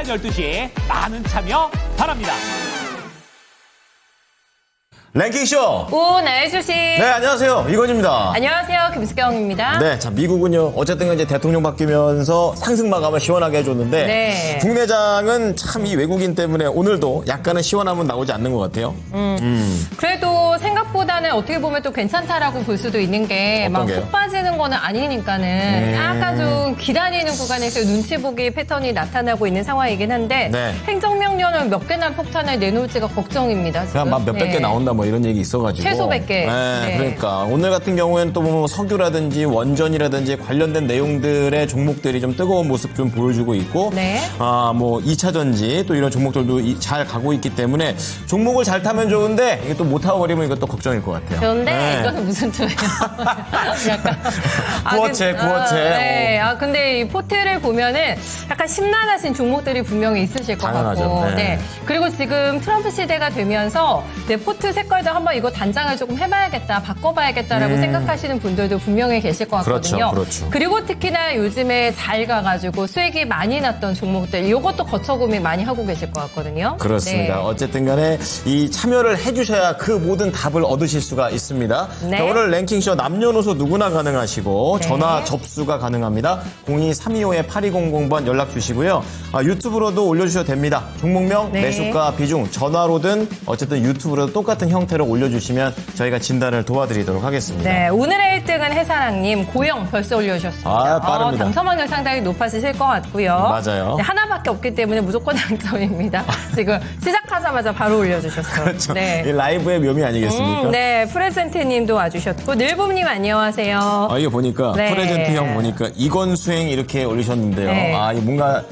12시에 많은 참여 바랍니다. 랭킹쇼! 오늘 주식. 네, 안녕하세요. 이건입니다. 안녕하세요. 김수경입니다. 네, 자, 미국은요, 어쨌든 이제 대통령 바뀌면서 상승 마감을 시원하게 해줬는데, 네. 국내장은 참 이 외국인 때문에 오늘도 약간은 시원함은 나오지 않는 것 같아요. 그래도 생각보다는 어떻게 보면 또 괜찮다라고 볼 수도 있는 게 막 어떤 게요? 속 빠지는 거는 아니니까는 약간 좀 기다리는 구간에서 눈치 보기 패턴이 나타나고 있는 상황이긴 한데 네. 행정명령을 몇 개나 폭탄을 내놓을지가 걱정입니다. 지금. 그냥 막 몇백 개 나온다 뭐 이런 얘기 있어가지고. 최소 100개. 네, 네. 그러니까. 오늘 같은 경우에는 또 뭐 석유라든지 원전이라든지 관련된 내용들의 종목들이 좀 뜨거운 모습 좀 보여주고 있고. 네. 아, 뭐 2차 전지 또 이런 종목들도 잘 가고 있기 때문에 종목을 잘 타면 좋은데 이게 또 못 타버리면 이것도 걱정일 것 같아요. 그런데 네. 이거는 무슨 투예요? 약간 구어체. 네. 근데 이 포트를 보면은 약간 심란하신 종목들이 분명히 있으실 것 당연하죠. 같고. 네. 네. 그리고 지금 트럼프 시대가 되면서 내 포트 색깔도 한번 이거 단장을 조금 해봐야겠다, 바꿔봐야겠다라고 생각하시는 분들도 분명히 계실 것 같거든요. 그렇죠. 그리고 특히나 요즘에 잘 가가지고 수익이 많이 났던 종목들, 이것도 거쳐구미 많이 하고 계실 것 같거든요. 그렇습니다. 네. 어쨌든 간에 이 참여를 해주셔야 그 모든 답을 얻으실 수가 있습니다. 네. 자, 오늘 랭킹쇼 남녀노소 누구나 가능하시고 네. 전화 접수가 가능합니다. 02-325-8200번 연락 주시고요. 유튜브로도 올려주셔도 됩니다. 종목명, 네. 매수가, 비중, 전화로든 어쨌든 유튜브로도 똑같은 형태로 올려주시면 저희가 진단을 도와드리도록 하겠습니다. 네, 오늘의 1등은 해사랑님 고영 벌써 올려주셨습니다. 빠릅니다. 당첨 확률 상당히 높아지실 것 같고요. 맞아요. 네, 하나밖에 없기 때문에 무조건 당첨입니다. 지금 시작하자마자 바로 올려주셨어요. 그렇죠. 네. 이 라이브의 묘미 아니겠습니까? 네, 프레젠트님도 와주셨고 늘봄님 안녕하세요. 이거 보니까 네. 프레젠트 형 보니까 이건 수행 이렇게 올리셨는데요. 네. 이 뭔가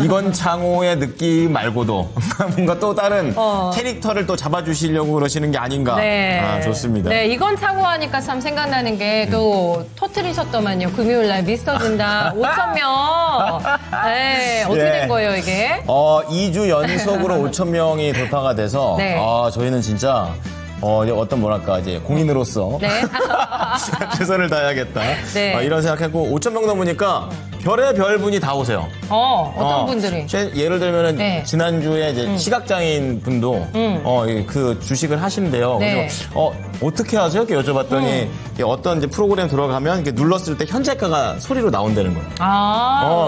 이건 창호의 느낌 말고도 뭔가 또 다른 캐릭터를 또 잡아주시려고 그러시는 게 아닌가. 네. 좋습니다. 네, 이건 차고 하니까 참 생각나는 게 또 터트리셨더만요. 금요일날 미스터 진다 5,000명. 네, 어떻게 예. 된 거예요, 이게? 2주 연속으로 5,000명이 돌파가 돼서 네. 저희는 진짜 어떤 뭐랄까 이제 공인으로서 네. 최선을 다해야겠다. 네. 이런 생각했고 5,000명 넘으니까 별의 별분이 다 오세요. 어떤 분들이? 예를 들면은 네. 지난주에 이제 시각장애인 분도 그 주식을 하신대요. 네. 그래서 어떻게 하세요? 이렇게 여쭤봤더니 이게 어떤 이제 프로그램 들어가면 이렇게 눌렀을 때 현재가가 소리로 나온다는 거예요.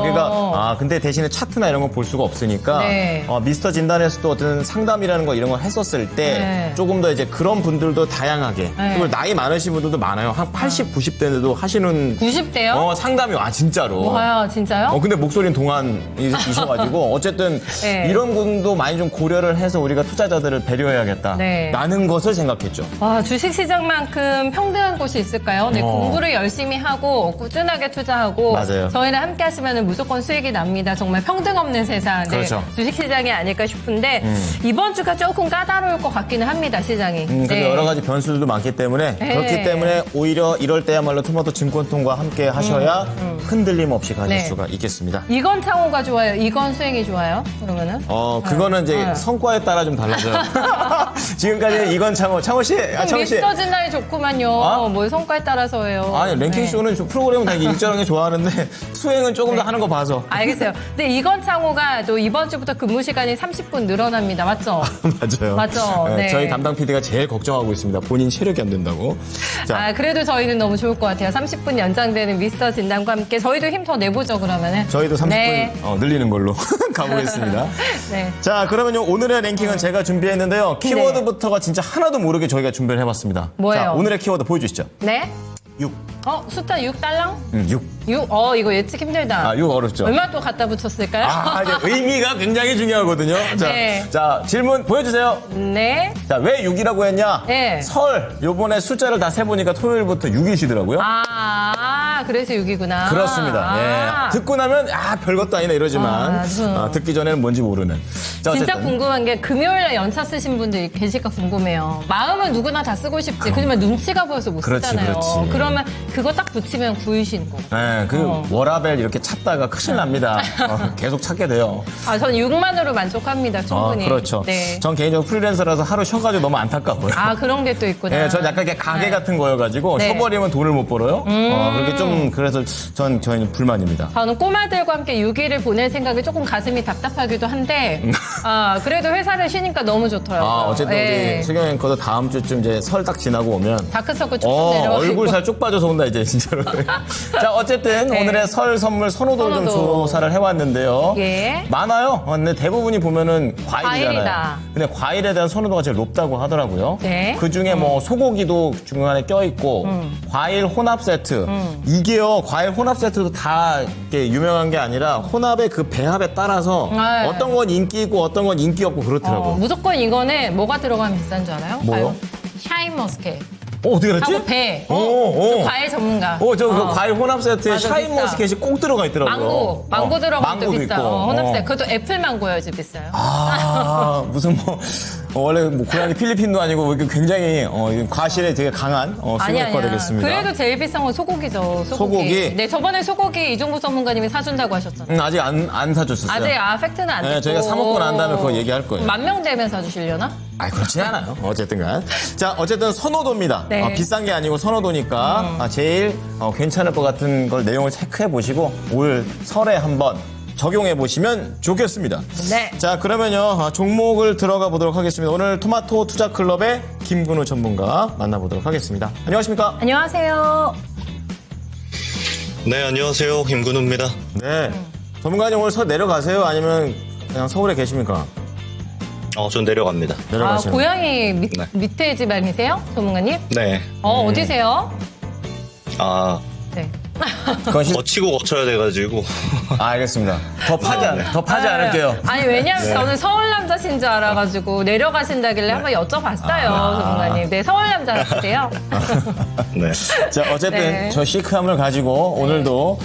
그러니까 근데 대신에 차트나 이런 거 볼 수가 없으니까 네. 미스터 진단에서도 어떤 상담이라는 거 이런 거 했었을 때 네. 조금 더 이제 그런 분들도 다양하게 네. 그리고 나이 많으신 분들도 많아요. 한 80, 90대인데도 하시는 90대요? 상담이 진짜로. 와요, 진짜요? 근데 목소리는 동안이셔가지고 어쨌든 네. 이런 분도 많이 좀 고려를 해서 우리가 투자자들을 배려해야겠다. 네. 라는 것을 생각했죠. 주식시장만큼 평등한 곳이 있을까요? 네, 공부를 열심히 하고 꾸준하게 투자하고 맞아요. 저희랑 함께 하시면 무조건 수익이 납니다. 정말 평등 없는 세상. 네, 그렇죠. 주식시장이 아닐까 싶은데 이번 주가 조금 까다로울 것 같기는 합니다, 시장이. 근데 여러 가지 변수들도 많기 때문에 네. 그렇기 때문에 오히려 이럴 때야말로 토마토 증권통과 함께 하셔야 흔들림 없이 가실 네. 수가 있겠습니다. 이건 창호가 좋아요? 이건 수익이 좋아요? 그러면은? 그거는 이제 성과에 따라 좀 달라져요. 지금까지 이건 창호 씨, 창호 씨. 미스터 진단이 좋구만요. 뭘 성과에 따라서예요. 아니 랭킹쇼는 프로그램은 다 일정하게 좋아하는데 수행은 조금 더 하는 거 봐서. 알겠어요. 근데 이건 창호가 또 이번 주부터 근무 시간이 30분 늘어납니다. 맞죠? 맞아요. 맞죠? 네. 저희 담당 PD가 제일 걱정하고 있습니다. 본인 체력이 안 된다고. 자, 그래도 저희는 너무 좋을 것 같아요. 30분 연장되는 미스터 진단과 함께 저희도 힘 더 내보죠, 그러면은. 저희도 30분 네. 늘리는 걸로 가보겠습니다. 네. 자, 그러면요 오늘의 랭킹은 제가 준비했는데요. 키워드부터가 진짜 하나도 모르게 저희가 준비를 해봤습니다. 뭐예요? 자, 오늘의 키워드 보여주시죠. 네? 6. 숫자 6달랑? 6. 6? 이거 예측 힘들다. 6 어렵죠. 얼마 또 갖다 붙였을까요? 이제 의미가 굉장히 중요하거든요. 자, 네. 자, 질문 보여주세요. 네. 자, 왜 6이라고 했냐? 네. 설, 요번에 숫자를 다 세보니까 토요일부터 6이시더라고요. 그래서 6이구나. 그렇습니다. 예. 듣고 나면 별것도 아니네 이러지만 듣기 전에는 뭔지 모르는. 자, 진짜 어쨌든. 궁금한 게 금요일에 연차 쓰신 분들이 계실까 궁금해요. 마음은 누구나 다 쓰고 싶지. 그러면 눈치가 보여서 못 그렇지, 쓰잖아요. 그렇지. 그러면 그거 딱 붙이면 9이신 거. 네, 워라벨 이렇게 찾다가 큰일 납니다. 계속 찾게 돼요. 전 6만으로 만족합니다. 충분히. 그렇죠. 네. 전 개인적으로 프리랜서라서 하루 쉬어가지고 너무 안타까워요. 그런 게 또 있구나. 전 약간 이렇게 가게 같은 거여가지고 네. 쉬어버리면 돈을 못 벌어요. 그렇게 좀 그래서 저희는 불만입니다. 저는 꼬마들과 함께 6일을 보낼 생각이 조금 가슴이 답답하기도 한데 그래도 회사를 쉬니까 너무 좋더라고요. 어쨌든 예. 우리 수경 앵커도 다음 주쯤 이제 설 딱 지나고 오면 다크서클 쭉쭉 내려가고 얼굴 살 쭉 빠져서 온다 이제 진짜로. 자, 어쨌든 네. 오늘의 설 선물 선호도를 좀 선호도. 조사를 해왔는데요. 예. 많아요. 근데 대부분이 보면은 과일이잖아요. 과일이다. 근데 과일에 대한 선호도가 제일 높다고 하더라고요. 네. 그 중에 뭐 소고기도 중간에 껴있고 과일 혼합 세트. 이게요, 과일 혼합 세트도 다 이렇게 유명한 게 아니라 혼합의 그 배합에 따라서 네. 어떤 건 인기 있고 어떤 건 인기 없고 그렇더라고요. 무조건 이거는 뭐가 들어가면 비싼 줄 알아요? 뭐요? 샤인머스켓 어떻게 알았지? 하고 배. 오. 저 과일 전문가. 저 그 과일 혼합 세트에 맞아, 샤인머스켓이 꼭 들어가 있더라고요. 망고 들어가면 또 망고도 비싸. 있고. 혼합색. 그것도 애플 망고여야지 비싸요. 무슨 원래 뭐 고향이 필리핀도 아니고 이렇게 굉장히 과실에 되게 강한 수경학과 되겠습니다. 그래도 제일 비싼 건 소고기죠. 소고기? 네, 저번에 소고기 이종국 전문가님이 사준다고 하셨잖아요. 아직 안 사줬었어요. 아직 팩트는 안 됐고. 네, 저희가 사 먹고 난 다음에 그거 얘기할 거예요. 10,000명 되면 사주시려나? 그렇진 않아요. 어쨌든 간. 자, 어쨌든 선호도입니다. 네. 비싼 게 아니고 선호도니까 제일 괜찮을 것 같은 걸 내용을 체크해 보시고 올 설에 한번 적용해 보시면 좋겠습니다. 네. 자, 그러면요. 종목을 들어가 보도록 하겠습니다. 오늘 토마토 투자 클럽의 김근우 전문가 만나보도록 하겠습니다. 안녕하십니까? 안녕하세요. 네, 안녕하세요. 김근우입니다. 네. 전문가님 오늘 설 내려가세요? 아니면 그냥 서울에 계십니까? 전 내려갑니다. 내려가시는. 고향이 네. 밑에 지방이세요? 전문가님? 네. 어디세요? 아, 네. 그건 거치고 거쳐야 돼가지고. 알겠습니다. 더 파지 않을게요. 아니, 왜냐면 저는 서울 남자신 줄 알아가지고 내려가신다길래 한번 여쭤봤어요, 전문가님. 네, 서울 남자 같으세요? 네. 자, 어쨌든 네. 저 시크함을 가지고 오늘도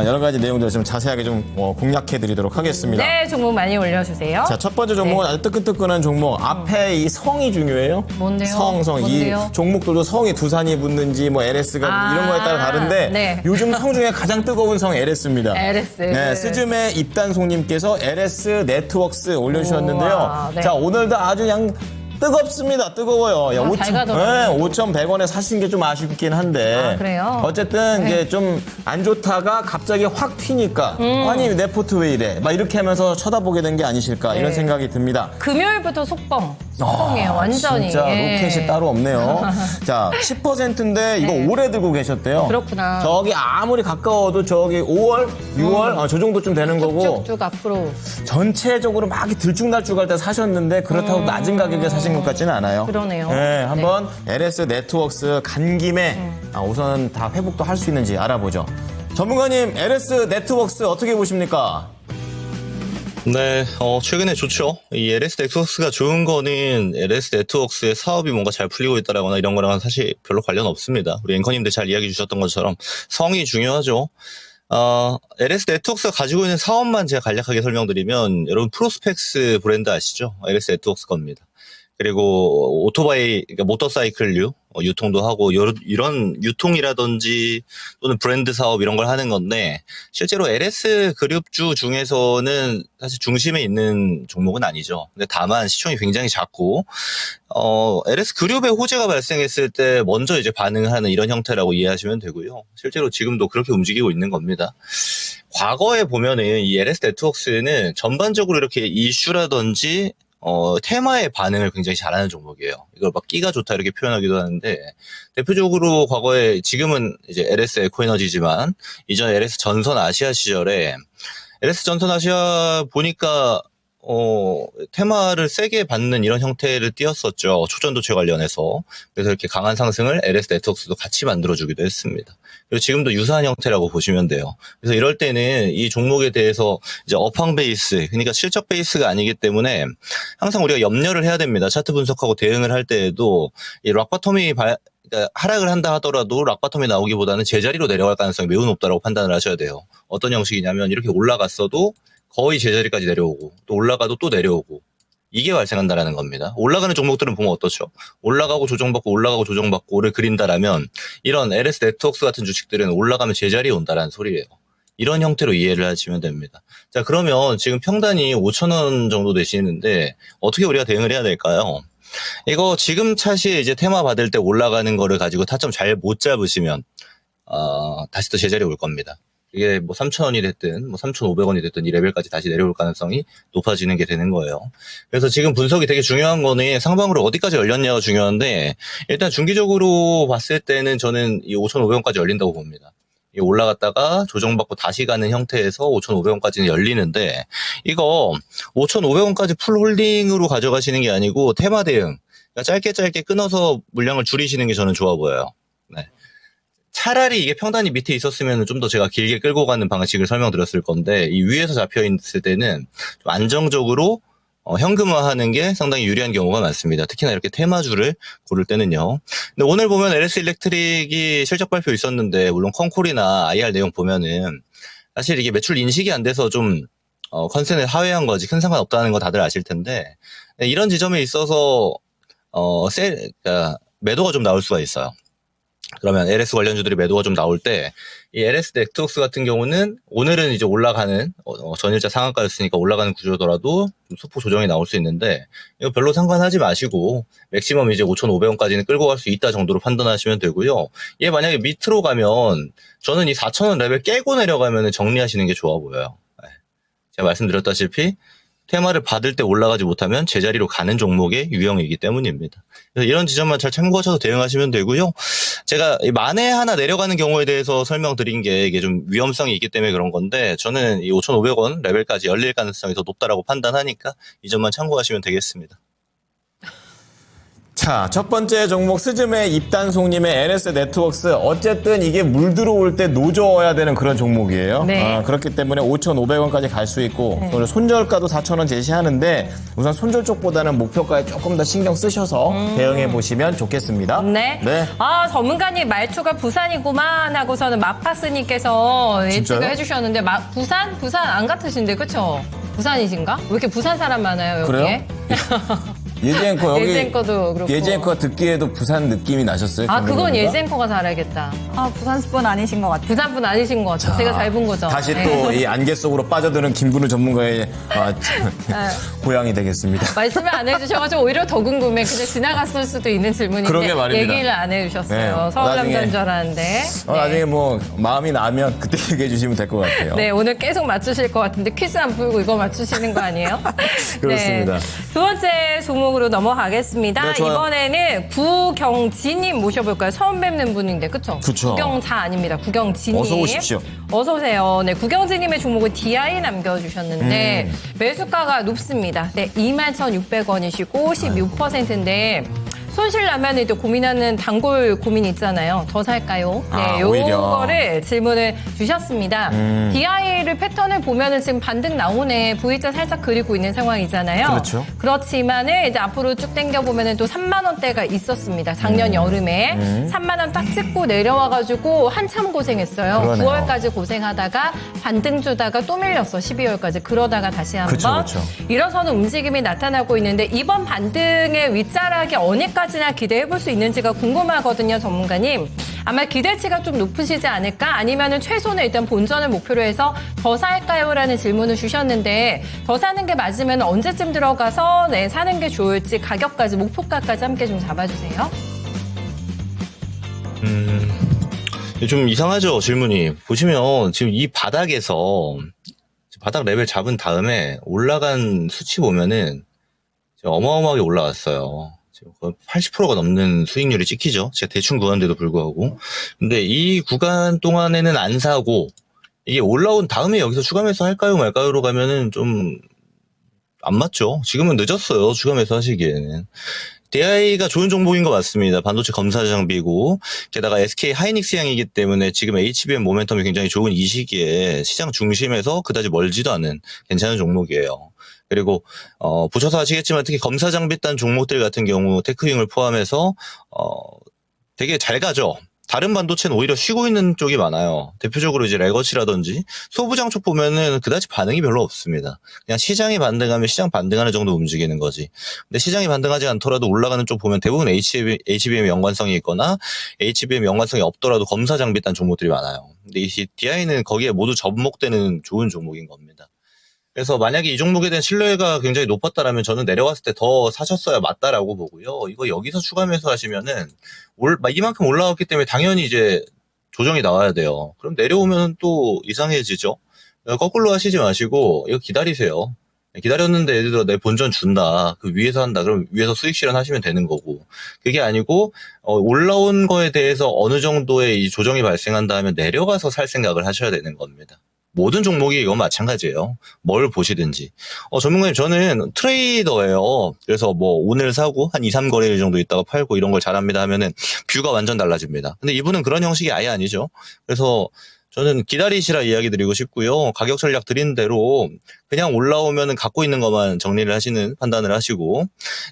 여러 가지 내용들을 좀 자세하게 좀 공략해 드리도록 하겠습니다. 네, 종목 많이 올려주세요. 자, 첫 번째 종목은 네. 아주 뜨끈뜨끈한 종목. 앞에 이 성이 중요해요. 뭔데요? 성. 뭔데요? 이 종목들도 성이 두산이 붙는지 뭐 LS가 이런 거에 따라 다른데 네. 요즘 성 중에 가장 뜨거운 성 LS입니다. LS. 네, 스즈메 입단송님께서 LS 네트워크스 올려주셨는데요. 우와, 네. 자, 오늘도 아주 그냥 뜨겁습니다. 뜨거워요. 야, 잘 가더라고요. 5,100원에 사신 게 좀 아쉽긴 한데. 그래요? 어쨌든 네. 이제 좀 안 좋다가 갑자기 확 튀니까 아니 내 포트 왜 이래? 막 이렇게 하면서 쳐다보게 된 게 아니실까 이런 네. 생각이 듭니다. 금요일부터 속봉이에요, 완전히. 진짜 예. 로켓이 따로 없네요. 자, 10%인데 이거 네. 오래 들고 계셨대요. 그렇구나. 저기 아무리 가까워도 저기 5월, 6월 저 정도쯤 되는 거고 쭉쭉 앞으로. 전체적으로 막 들쭉날쭉할 때 사셨는데 그렇다고 낮은 가격에 사신 것 같지는 않아요. 그러네요. 네, 한번 LS 네트워크스 간 김에 우선 다 회복도 할 수 있는지 알아보죠. 전문가님, LS 네트워크스 어떻게 보십니까? 네, 최근에 좋죠. 이 LS 네트워크스가 좋은 거는 LS 네트워크스의 사업이 뭔가 잘 풀리고 있다라거나 이런 거랑은 사실 별로 관련 없습니다. 우리 앵커님들 잘 이야기 주셨던 것처럼 성이 중요하죠. LS 네트워크스가 가지고 있는 사업만 제가 간략하게 설명드리면 여러분 프로스펙스 브랜드 아시죠? LS 네트워크스 겁니다. 그리고 오토바이, 그러니까 모터사이클류 유통도 하고 이런 유통이라든지 또는 브랜드 사업 이런 걸 하는 건데 실제로 LS 그룹주 중에서는 사실 중심에 있는 종목은 아니죠. 근데 다만 시총이 굉장히 작고 LS 그룹의 호재가 발생했을 때 먼저 이제 반응하는 이런 형태라고 이해하시면 되고요. 실제로 지금도 그렇게 움직이고 있는 겁니다. 과거에 보면은 이 LS 네트워크스는 전반적으로 이렇게 이슈라든지 테마의 반응을 굉장히 잘하는 종목이에요. 이걸 막 끼가 좋다 이렇게 표현하기도 하는데, 대표적으로 과거에, 지금은 이제 LS 에코에너지지만, 이전 LS 전선 아시아 시절에, LS 전선 아시아 보니까, 테마를 세게 받는 이런 형태를 띄었었죠. 초전도체 관련해서. 그래서 이렇게 강한 상승을 LS 네트워크스도 같이 만들어주기도 했습니다. 그리고 지금도 유사한 형태라고 보시면 돼요. 그래서 이럴 때는 이 종목에 대해서 이제 업황 베이스, 그러니까 실적 베이스가 아니기 때문에 항상 우리가 염려를 해야 됩니다. 차트 분석하고 대응을 할 때에도 이 락바텀이 그러니까 하락을 한다 하더라도 락바텀이 나오기보다는 제자리로 내려갈 가능성이 매우 높다고 판단을 하셔야 돼요. 어떤 형식이냐면 이렇게 올라갔어도 거의 제자리까지 내려오고 또 올라가도 또 내려오고 이게 발생한다라는 겁니다. 올라가는 종목들은 보면 어떻죠? 올라가고 조정받고 올라가고 조정받고를 그린다라면 이런 LS 네트워크스 같은 주식들은 올라가면 제자리에 온다라는 소리예요. 이런 형태로 이해를 하시면 됩니다. 자, 그러면 지금 평단이 5,000원 정도 되시는데 어떻게 우리가 대응을 해야 될까요? 이거 지금 차시에 이제 테마 받을 때 올라가는 거를 가지고 타점 잘 못 잡으시면 다시 또 제자리에 올 겁니다. 이게 뭐 3,000원이 됐든 뭐 3,500원이 됐든 이 레벨까지 다시 내려올 가능성이 높아지는 게 되는 거예요. 그래서 지금 분석이 되게 중요한 거는 상방으로 어디까지 열렸냐가 중요한데 일단 중기적으로 봤을 때는 저는 이 5,500원까지 열린다고 봅니다. 이 올라갔다가 조정받고 다시 가는 형태에서 5,500원까지는 열리는데 이거 5,500원까지 풀 홀딩으로 가져가시는 게 아니고 테마 대응, 그러니까 짧게 끊어서 물량을 줄이시는 게 저는 좋아 보여요. 네. 차라리 이게 평단이 밑에 있었으면 좀 더 제가 길게 끌고 가는 방식을 설명드렸을 건데 이 위에서 잡혀 있을 때는 좀 안정적으로 현금화하는 게 상당히 유리한 경우가 많습니다. 특히나 이렇게 테마주를 고를 때는요. 근데 오늘 보면 LS 일렉트릭이 실적 발표 있었는데 물론 콩콜이나 IR 내용 보면은 사실 이게 매출 인식이 안 돼서 좀 컨센을 하회한 거지 큰 상관 없다는 거 다들 아실 텐데 이런 지점에 있어서 그러니까 매도가 좀 나올 수가 있어요. 그러면 LS 관련주들이 매도가 좀 나올 때 이 LS 네트워크스 같은 경우는 오늘은 이제 올라가는 전일자 상한가였으니까 올라가는 구조더라도 좀 소폭 조정이 나올 수 있는데 이거 별로 상관하지 마시고 맥시멈 이제 5,500원까지는 끌고 갈 수 있다 정도로 판단하시면 되고요. 얘 만약에 밑으로 가면 저는 이 4,000원 레벨 깨고 내려가면 정리하시는 게 좋아 보여요. 제가 말씀드렸다시피 테마를 받을 때 올라가지 못하면 제자리로 가는 종목의 유형이기 때문입니다. 그래서 이런 지점만 잘 참고하셔서 대응하시면 되고요. 제가 만에 하나 내려가는 경우에 대해서 설명드린 게 이게 좀 위험성이 있기 때문에 그런 건데 저는 이 5,500원 레벨까지 열릴 가능성이 더 높다라고 판단하니까 이 점만 참고하시면 되겠습니다. 자, 첫 번째 종목 스즈메 입단송님의 LS 네트워크스. 어쨌든 이게 물 들어올 때 노져야 되는 그런 종목이에요. 네. 그렇기 때문에 5,500원까지 갈 수 있고 그리고 손절가도 4,000원 제시하는데 우선 손절 쪽보다는 목표가에 조금 더 신경 쓰셔서 대응해 보시면 좋겠습니다. 네. 네. 아, 전문가님 말투가 부산이구만 하고서는 마파스님께서 예측을 진짜요? 해주셨는데 부산 안 같으신데 그쵸? 부산이신가? 왜 이렇게 부산 사람 많아요 여기에? 그래요? 예지앵커 여기 예지앵커도 그렇고. 예지앵커 듣기에도 부산 느낌이 나셨어요? 아, 그건 김민호가? 예지앵커가 잘알겠다. 아, 부산분 아니신 것 같아요. 부산분 아니신 것 같아요. 제가 잘 본 거죠. 다시 네. 또 이 안개 속으로 빠져드는 김근우 전문가의 고향이 되겠습니다. 말씀을 안 해주셔가지고 오히려 더 궁금해. 그냥 지나갔을 수도 있는 질문인데 그러게 말입니다. 얘기를 안 해주셨어요. 네, 서울 나중에- 남자인 줄 알았는데. 나중에 뭐 마음이 나면 그때 얘기해 주시면 될 것 같아요. 네, 오늘 계속 맞추실 것 같은데 퀴즈 안 풀고 이거 맞추시는 거 아니에요? 그렇습니다. 네. 두 번째 종목으로 넘어가겠습니다. 네, 좋아요. 이번에는 구경진님 모셔볼까요? 처음 뵙는 분인데, 그쵸? 그쵸. 구경자 아닙니다. 구경진님. 어서 오십시오. 어서 오세요. 네, 구경진님의 종목은 DI 남겨주셨는데 매수가가 높습니다. 네, 21,600원이시고 16%인데 손실 나면 또 고민하는 단골 고민 있잖아요. 더 살까요? 네, 오히려. 요거를 질문을 주셨습니다. DI를 패턴을 보면은 지금 반등 나오네. V자 살짝 그리고 있는 상황이잖아요. 그렇죠. 그렇지만은 이제 앞으로 쭉 당겨보면은 또 3만 원대가 있었습니다. 작년 여름에 3만 원 딱 찍고 내려와가지고 한참 고생했어요. 그러네요. 9월까지 고생하다가 반등 주다가 또 밀렸어. 12월까지. 그러다가 다시 한번 그쵸. 일어서는 움직임이 나타나고 있는데 이번 반등의 윗자락이 어디까지나 기대해볼 수 있는지가 궁금하거든요, 전문가님. 아마 기대치가 좀 높으시지 않을까? 아니면은 최소는 일단 본전을 목표로 해서 더 살까요? 라는 질문을 주셨는데 더 사는 게 맞으면 언제쯤 들어가서 사는 게 좋을지 가격까지 목표가까지 함께 좀 잡아주세요. 좀 이상하죠, 질문이. 보시면 지금 이 바닥에서 바닥 레벨 잡은 다음에 올라간 수치 보면은 어마어마하게 올라왔어요. 지금 거의 80%가 넘는 수익률이 찍히죠. 제가 대충 구간인데도 불구하고. 근데 이 구간 동안에는 안 사고 이게 올라온 다음에 여기서 추가 매수 할까요 말까요로 가면은 좀 안 맞죠. 지금은 늦었어요. 추가 매수 하시기에는. DI가 좋은 종목인 것 같습니다. 반도체 검사 장비고 게다가 SK 하이닉스 향이기 때문에 지금 HBM 모멘텀이 굉장히 좋은 이 시기에 시장 중심에서 그다지 멀지도 않은 괜찮은 종목이에요. 그리고 보셔서 아시겠지만 특히 검사 장비단 종목들 같은 경우 테크윙을 포함해서 되게 잘 가죠. 다른 반도체는 오히려 쉬고 있는 쪽이 많아요. 대표적으로 이제 레거시라든지 소부장 쪽 보면은 그다지 반응이 별로 없습니다. 그냥 시장이 반등하면 시장 반등하는 정도 움직이는 거지. 근데 시장이 반등하지 않더라도 올라가는 쪽 보면 대부분 HBM 연관성이 있거나 HBM 연관성이 없더라도 검사 장비단 종목들이 많아요. 근데 이 DI는 거기에 모두 접목되는 좋은 종목인 겁니다. 그래서 만약에 이 종목에 대한 신뢰가 굉장히 높았다라면 저는 내려갔을 때 더 사셨어야 맞다라고 보고요. 이거 여기서 추가 매수하시면은 이만큼 올라왔기 때문에 당연히 이제 조정이 나와야 돼요. 그럼 내려오면 또 이상해지죠. 거꾸로 하시지 마시고 이거 기다리세요. 기다렸는데 예를 들어 내 본전 준다. 그 위에서 한다. 그럼 위에서 수익 실현하시면 되는 거고. 그게 아니고 올라온 거에 대해서 어느 정도의 이 조정이 발생한다 하면 내려가서 살 생각을 하셔야 되는 겁니다. 모든 종목이 이건 마찬가지예요. 뭘 보시든지. 전문가님, 저는 트레이더예요. 그래서 뭐 오늘 사고 한 2, 3거래일 정도 있다가 팔고 이런 걸 잘합니다 하면은 뷰가 완전 달라집니다. 근데 이분은 그런 형식이 아예 아니죠. 그래서 저는 기다리시라 이야기 드리고 싶고요. 가격 전략 드린 대로 그냥 올라오면은 갖고 있는 것만 정리를 하시는 판단을 하시고,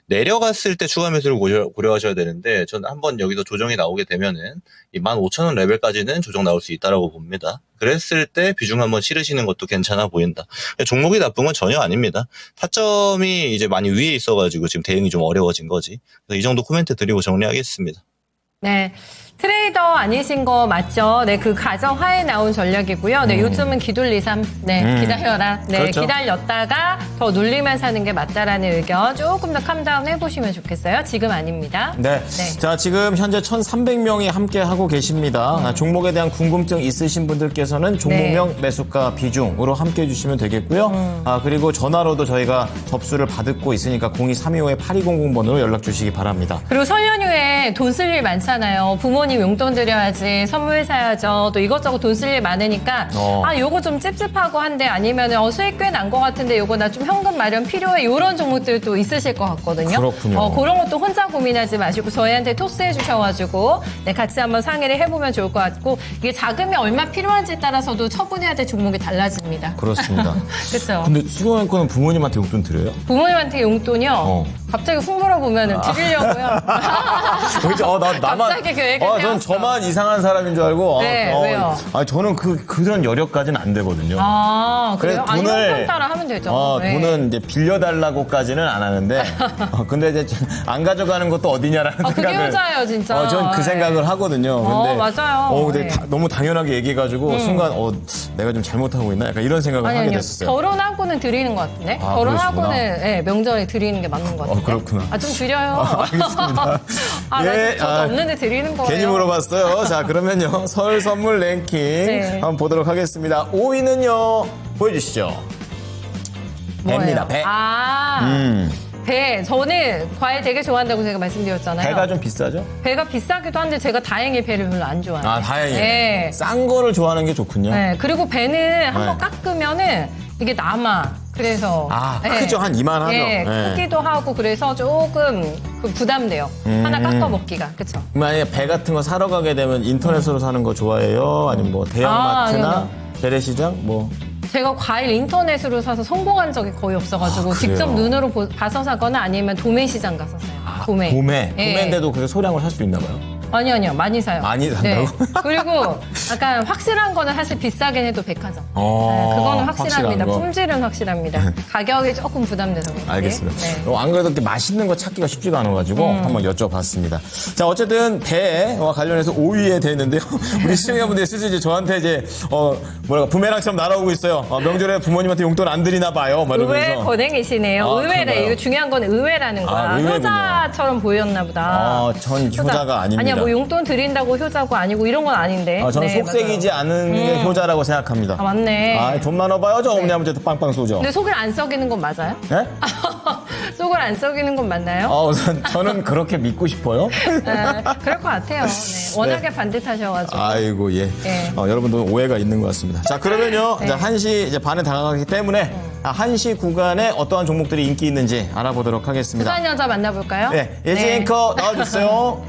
내려갔을 때 추가 매수를 고려하셔야 되는데, 저는 한번 여기서 조정이 나오게 되면은 이 15,000원 레벨까지는 조정 나올 수 있다라고 봅니다. 그랬을 때 비중 한번 실으시는 것도 괜찮아 보인다. 종목이 나쁜 건 전혀 아닙니다. 타점이 이제 많이 위에 있어가지고 지금 대응이 좀 어려워진 거지. 그래서 이 정도 코멘트 드리고 정리하겠습니다. 네. 트레이더 아니신 거 맞죠? 네, 그 가정하에 나온 전략이고요. 네, 요즘은 기둘리삼. 네, 기다려라. 네, 그렇죠. 기다렸다가 더 눌리면 사는 게 맞다라는 의견 조금 더 캄다운 해보시면 좋겠어요. 지금 아닙니다. 네. 네. 자, 지금 현재 1,300명이 함께 하고 계십니다. 종목에 대한 궁금증 있으신 분들께서는 종목명, 매수가, 비중으로 함께 해주시면 되겠고요. 그리고 전화로도 저희가 접수를 받고 있으니까 02-325-8200번으로 연락 주시기 바랍니다. 그리고 설 연휴에 돈 쓸 일 많잖아요. 부모님 용돈 드려야지, 선물 사야죠. 또 이것저것 돈 쓸 일 많으니까 요거 좀 찝찝하고 한데, 아니면 수익 꽤 난 것 같은데 요거 나 좀 현금 마련 필요해. 이런 종목들도 있으실 것 같거든요. 그렇군요. 그런 것도 혼자 고민하지 마시고 저희한테 토스해 주셔가지고 네, 같이 한번 상의를 해보면 좋을 것 같고, 이게 자금이 얼마 필요한지에 따라서도 처분해야 될 종목이 달라집니다. 그렇습니다. 그렇죠. 근데 수고할 거는 부모님한테 용돈 드려요? 부모님한테 용돈이요? 갑자기 훅 물어보면 드리려고요. 나만. 갑자기 그 얘기를 전 저만 이상한 사람인 줄 알고. 네, 왜요? 저는 그런 여력까지는 안 되거든요. 그래요? 그래서 용돈 따라 하면 되죠. 네. 돈은 이제 빌려달라고까지는 안 하는데, 근데 이제 안 가져가는 것도 어디냐라는 그게 생각을. 효자예요, 진짜. 전 그 네. 생각을 하거든요. 근데, 맞아요. 근데 네. 너무 당연하게 얘기해가지고, 순간, 내가 좀 잘못하고 있나? 약간 이런 생각을 하게 아니요. 됐었어요. 결혼하고는 드리는 것 같은데? 아, 결혼하고는 그러시구나. 네, 명절에 드리는 게 맞는 것 같아요. 그렇구나. 좀 드려요. 알겠습니다. 나 저도 없는데 드리는 거예요. 괜히 물어봤어요. 자, 그러면요. 설 선물 랭킹 네. 한번 보도록 하겠습니다. 5위는요. 보여주시죠. 배입니다, 배. 배. 저는 과일 되게 좋아한다고 제가 말씀드렸잖아요. 배가 좀 비싸죠? 배가 비싸기도 한데 제가 다행히 배를 별로 안 좋아해요. 다행이에요. 네. 싼 거를 좋아하는 게 좋군요. 네. 그리고 배는 한번 네. 깎으면은 이게 남아. 그래서. 크죠. 한 이만하죠. 네. 크기도 하고 그래서 조금 부담돼요. 하나 깎아 먹기가. 그쵸? 만약에 배 같은 거 사러 가게 되면 인터넷으로 사는 거 좋아해요? 아니면 뭐 대형마트나 아니요. 재래시장? 뭐. 제가 과일 인터넷으로 사서 성공한 적이 거의 없어가지고 그래요? 직접 눈으로 봐서 사거나 아니면 도매시장 가서 사요. 도매. 도매인데도 그렇게 소량을 살 수 있나 봐요? 아니요. 많이 사요. 많이 산다고? 그리고 약간 확실한 거는 사실 비싸긴 해도 백화점. 그거는 확실합니다. 확실한 거. 품질은 확실합니다. 가격이 조금 부담돼서 그런지. 알겠습니다. 네. 안 그래도 이렇게 맛있는 거 찾기가 쉽지가 않아가지고 한번 여쭤봤습니다. 자, 어쨌든 배와 관련해서 5위에 되는데요. 우리 시청자분들이 슬슬 이제 저한테 이제 부메랑처럼 날아오고 있어요. 명절에 부모님한테 용돈 안 드리나 봐요. 막 의외 이러면서. 거댕이시네요. 의외래. 그런가요? 이거 중요한 건 의외라는 거야. 의외군요. 효자처럼 보였나 보다. 전 효자가 아닙니다. 아니야, 뭐 용돈 드린다고 효자고 아니고 이런 건 아닌데. 저는 네, 속색이지 않은 게 효자라고 생각합니다. 맞네. 돈 많아봐요. 저 없냐면 이제 빵빵 쏘죠. 근데 속을 안 썩이는 건 맞아요? 네? 속을 안 썩이는 건 맞나요? 저는 그렇게 믿고 싶어요. 네, 그럴 것 같아요. 네, 워낙에 반듯하셔가지고. 아이고, 예. 네. 여러분도 오해가 있는 것 같습니다. 자, 그러면요. 네. 이제 1시 이제 반에 다가가기 때문에 1시 구간에 어떠한 종목들이 인기 있는지 알아보도록 하겠습니다. 부산 여자 만나볼까요? 네. 예지 앵커 나와주세요.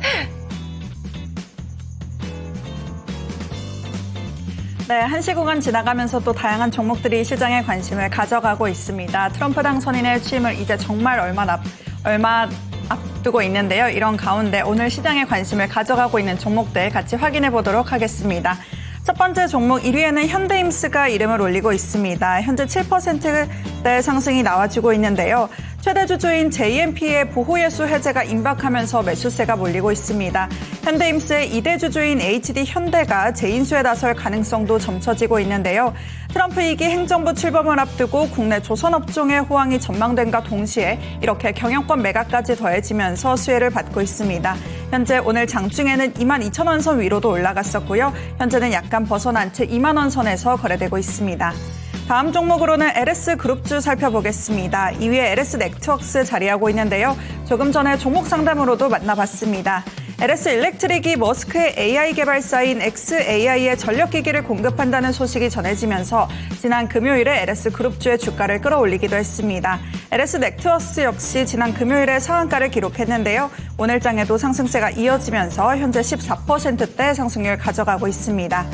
네, 1시 구간 지나가면서 또 다양한 종목들이 시장에 관심을 가져가고 있습니다. 트럼프 당선인의 취임을 이제 정말 얼마 앞두고 있는데요. 이런 가운데 오늘 시장에 관심을 가져가고 있는 종목들 같이 확인해 보도록 하겠습니다. 첫 번째 종목 1위에는 현대임스가 이름을 올리고 있습니다. 현재 7%대 상승이 나와주고 있는데요. 최대 주주인 JMP의 보호예수 해제가 임박하면서 매수세가 몰리고 있습니다. 현대임스의 2대 주주인 HD현대가 재인수에 나설 가능성도 점쳐지고 있는데요. 트럼프 2기 행정부 출범을 앞두고 국내 조선업종의 호황이 전망된과 동시에 이렇게 경영권 매각까지 더해지면서 수혜를 받고 있습니다. 현재 오늘 장중에는 22,000원 선 위로도 올라갔었고요. 현재는 약간 벗어난 채 2만 원 선에서 거래되고 있습니다. 다음 종목으로는 LS그룹주 살펴보겠습니다. 2위에 LS네트워크스 자리하고 있는데요. 조금 전에 종목 상담으로도 만나봤습니다. LS일렉트릭이 머스크의 AI 개발사인 xAI의 전력기기를 공급한다는 소식이 전해지면서 지난 금요일에 LS그룹주의 주가를 끌어올리기도 했습니다. LS네트워크스 역시 지난 금요일에 상한가를 기록했는데요. 오늘장에도 상승세가 이어지면서 현재 14%대 상승률 가져가고 있습니다.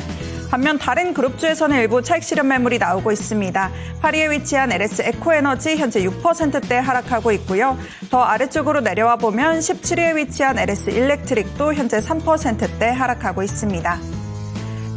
반면 다른 그룹주에서는 일부 차익 실현 매물이 나오고 있습니다. 8위에 위치한 LS에코에너지 현재 6%대 하락하고 있고요. 더 아래쪽으로 내려와 보면 17위에 위치한 LS일렉트릭도 현재 3%대 하락하고 있습니다.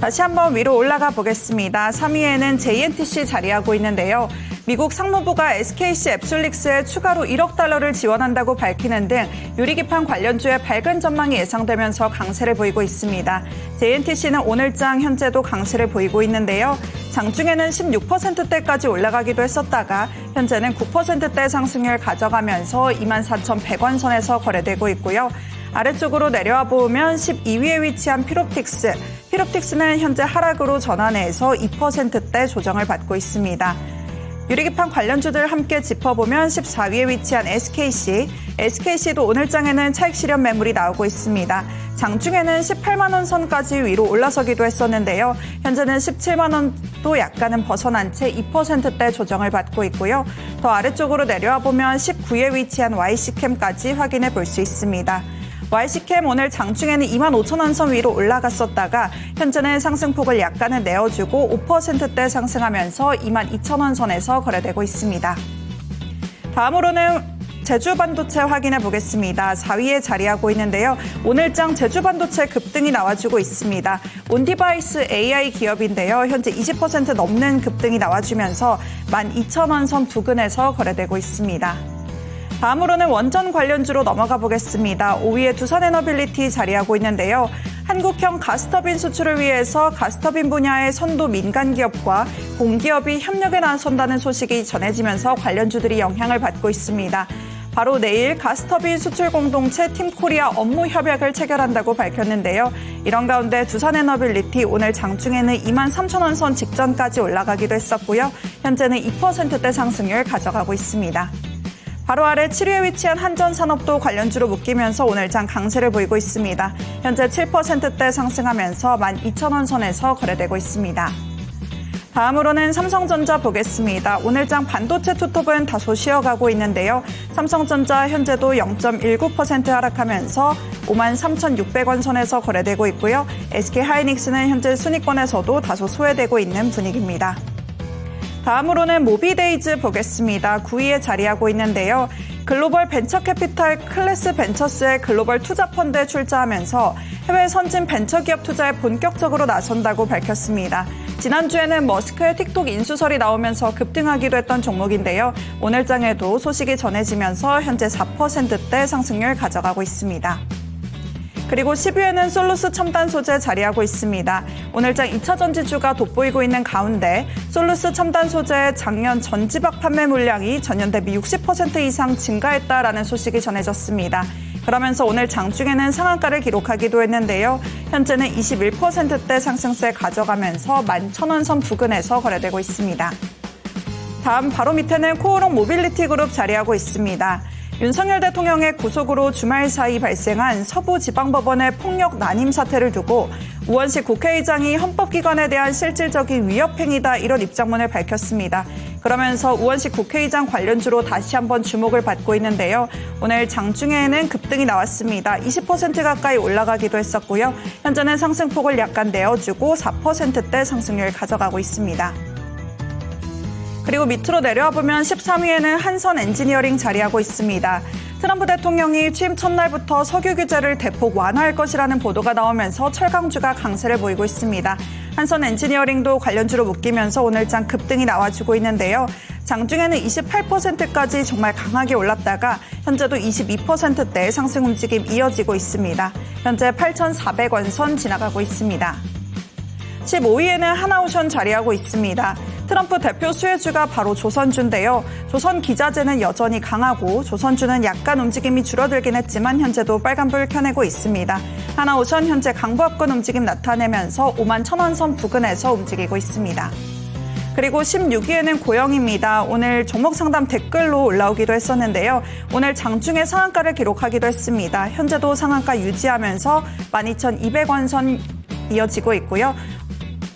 다시 한번 위로 올라가 보겠습니다. 3위에는 JNTC 자리하고 있는데요. 미국 상무부가 SKC 앱솔릭스에 추가로 1억 달러를 지원한다고 밝히는 등 유리기판 관련주의 밝은 전망이 예상되면서 강세를 보이고 있습니다. JNTC는 오늘장 현재도 강세를 보이고 있는데요. 장중에는 16%대까지 올라가기도 했었다가 현재는 9%대 상승률 가져가면서 24,100원 선에서 거래되고 있고요. 아래쪽으로 내려와 보면 12위에 위치한 피롭틱스는 현재 하락으로 전환해서 2%대 조정을 받고 있습니다. 유리기판 관련주들 함께 짚어보면 14위에 위치한 SKC도 오늘장에는 차익 실현 매물이 나오고 있습니다. 장중에는 18만 원 선까지 위로 올라서기도 했었는데요. 현재는 17만 원도 약간은 벗어난 채 2%대 조정을 받고 있고요. 더 아래쪽으로 내려와 보면 19위에 위치한 YC캠까지 확인해 볼 수 있습니다. YC캠 오늘 장중에는 25,000원 선 위로 올라갔었다가 현재는 상승폭을 약간은 내어주고 5%대 상승하면서 22,000원 선에서 거래되고 있습니다. 다음으로는 제주반도체 확인해 보겠습니다. 4위에 자리하고 있는데요. 오늘장 제주반도체 급등이 나와주고 있습니다. 온디바이스 AI 기업인데요. 현재 20% 넘는 급등이 나와주면서 12,000원 선 부근에서 거래되고 있습니다. 다음으로는 원전 관련주로 넘어가 보겠습니다. 5위에 두산에너빌리티 자리하고 있는데요. 한국형 가스터빈 수출을 위해서 가스터빈 분야의 선도 민간기업과 공기업이 협력에 나선다는 소식이 전해지면서 관련주들이 영향을 받고 있습니다. 바로 내일 가스터빈 수출 공동체 팀코리아 업무 협약을 체결한다고 밝혔는데요. 이런 가운데 두산에너빌리티 오늘 장중에는 23,000원 선 직전까지 올라가기도 했었고요. 현재는 2%대 상승률 가져가고 있습니다. 바로 아래 7위에 위치한 한전산업도 관련주로 묶이면서 오늘장 강세를 보이고 있습니다. 현재 7%대 상승하면서 12,000원 선에서 거래되고 있습니다. 다음으로는 삼성전자 보겠습니다. 오늘장 반도체 투톱은 다소 쉬어가고 있는데요. 삼성전자 현재도 0.19% 하락하면서 53,600원 선에서 거래되고 있고요. SK하이닉스는 현재 순위권에서도 다소 소외되고 있는 분위기입니다. 다음으로는 모비데이즈 보겠습니다. 9위에 자리하고 있는데요. 글로벌 벤처캐피탈 클래스 벤처스의 글로벌 투자펀드에 출자하면서 해외 선진 벤처기업 투자에 본격적으로 나선다고 밝혔습니다. 지난주에는 머스크의 틱톡 인수설이 나오면서 급등하기도 했던 종목인데요. 오늘장에도 소식이 전해지면서 현재 4%대 상승률 가져가고 있습니다. 그리고 10위에는 솔루스 첨단 소재 자리하고 있습니다. 오늘장 2차 전지주가 돋보이고 있는 가운데 솔루스 첨단 소재의 작년 전지박 판매 물량이 전년 대비 60% 이상 증가했다라는 소식이 전해졌습니다. 그러면서 오늘 장중에는 상한가를 기록하기도 했는데요. 현재는 21%대 상승세 가져가면서 11,000원 선 부근에서 거래되고 있습니다. 다음 바로 밑에는 코오롱 모빌리티 그룹 자리하고 있습니다. 윤석열 대통령의 구속으로 주말 사이 발생한 서부지방법원의 폭력 난임 사태를 두고 우원식 국회의장이 헌법기관에 대한 실질적인 위협행위다 이런 입장문을 밝혔습니다. 그러면서 우원식 국회의장 관련주로 다시 한번 주목을 받고 있는데요. 오늘 장중에는 급등이 나왔습니다. 20% 가까이 올라가기도 했었고요. 현재는 상승폭을 약간 내어주고 4%대 상승률 가져가고 있습니다. 그리고 밑으로 내려와 보면 13위에는 한선 엔지니어링 자리하고 있습니다. 트럼프 대통령이 취임 첫날부터 석유 규제를 대폭 완화할 것이라는 보도가 나오면서 철강주가 강세를 보이고 있습니다. 한선 엔지니어링도 관련주로 묶이면서 오늘장 급등이 나와주고 있는데요. 장중에는 28%까지 정말 강하게 올랐다가 현재도 22%대 상승 움직임 이어지고 있습니다. 현재 8,400원 선 지나가고 있습니다. 15위에는 하나오션 자리하고 있습니다. 트럼프 대표 수혜주가 바로 조선주인데요. 조선 기자재는 여전히 강하고 조선주는 약간 움직임이 줄어들긴 했지만 현재도 빨간불 켜내고 있습니다. 하나오션 현재 강보합권 움직임 나타내면서 51,000원 선 부근에서 움직이고 있습니다. 그리고 16위에는 고영입니다. 오늘 종목 상담 댓글로 올라오기도 했었는데요. 오늘 장중에 상한가를 기록하기도 했습니다. 현재도 상한가 유지하면서 12,200원 선 이어지고 있고요.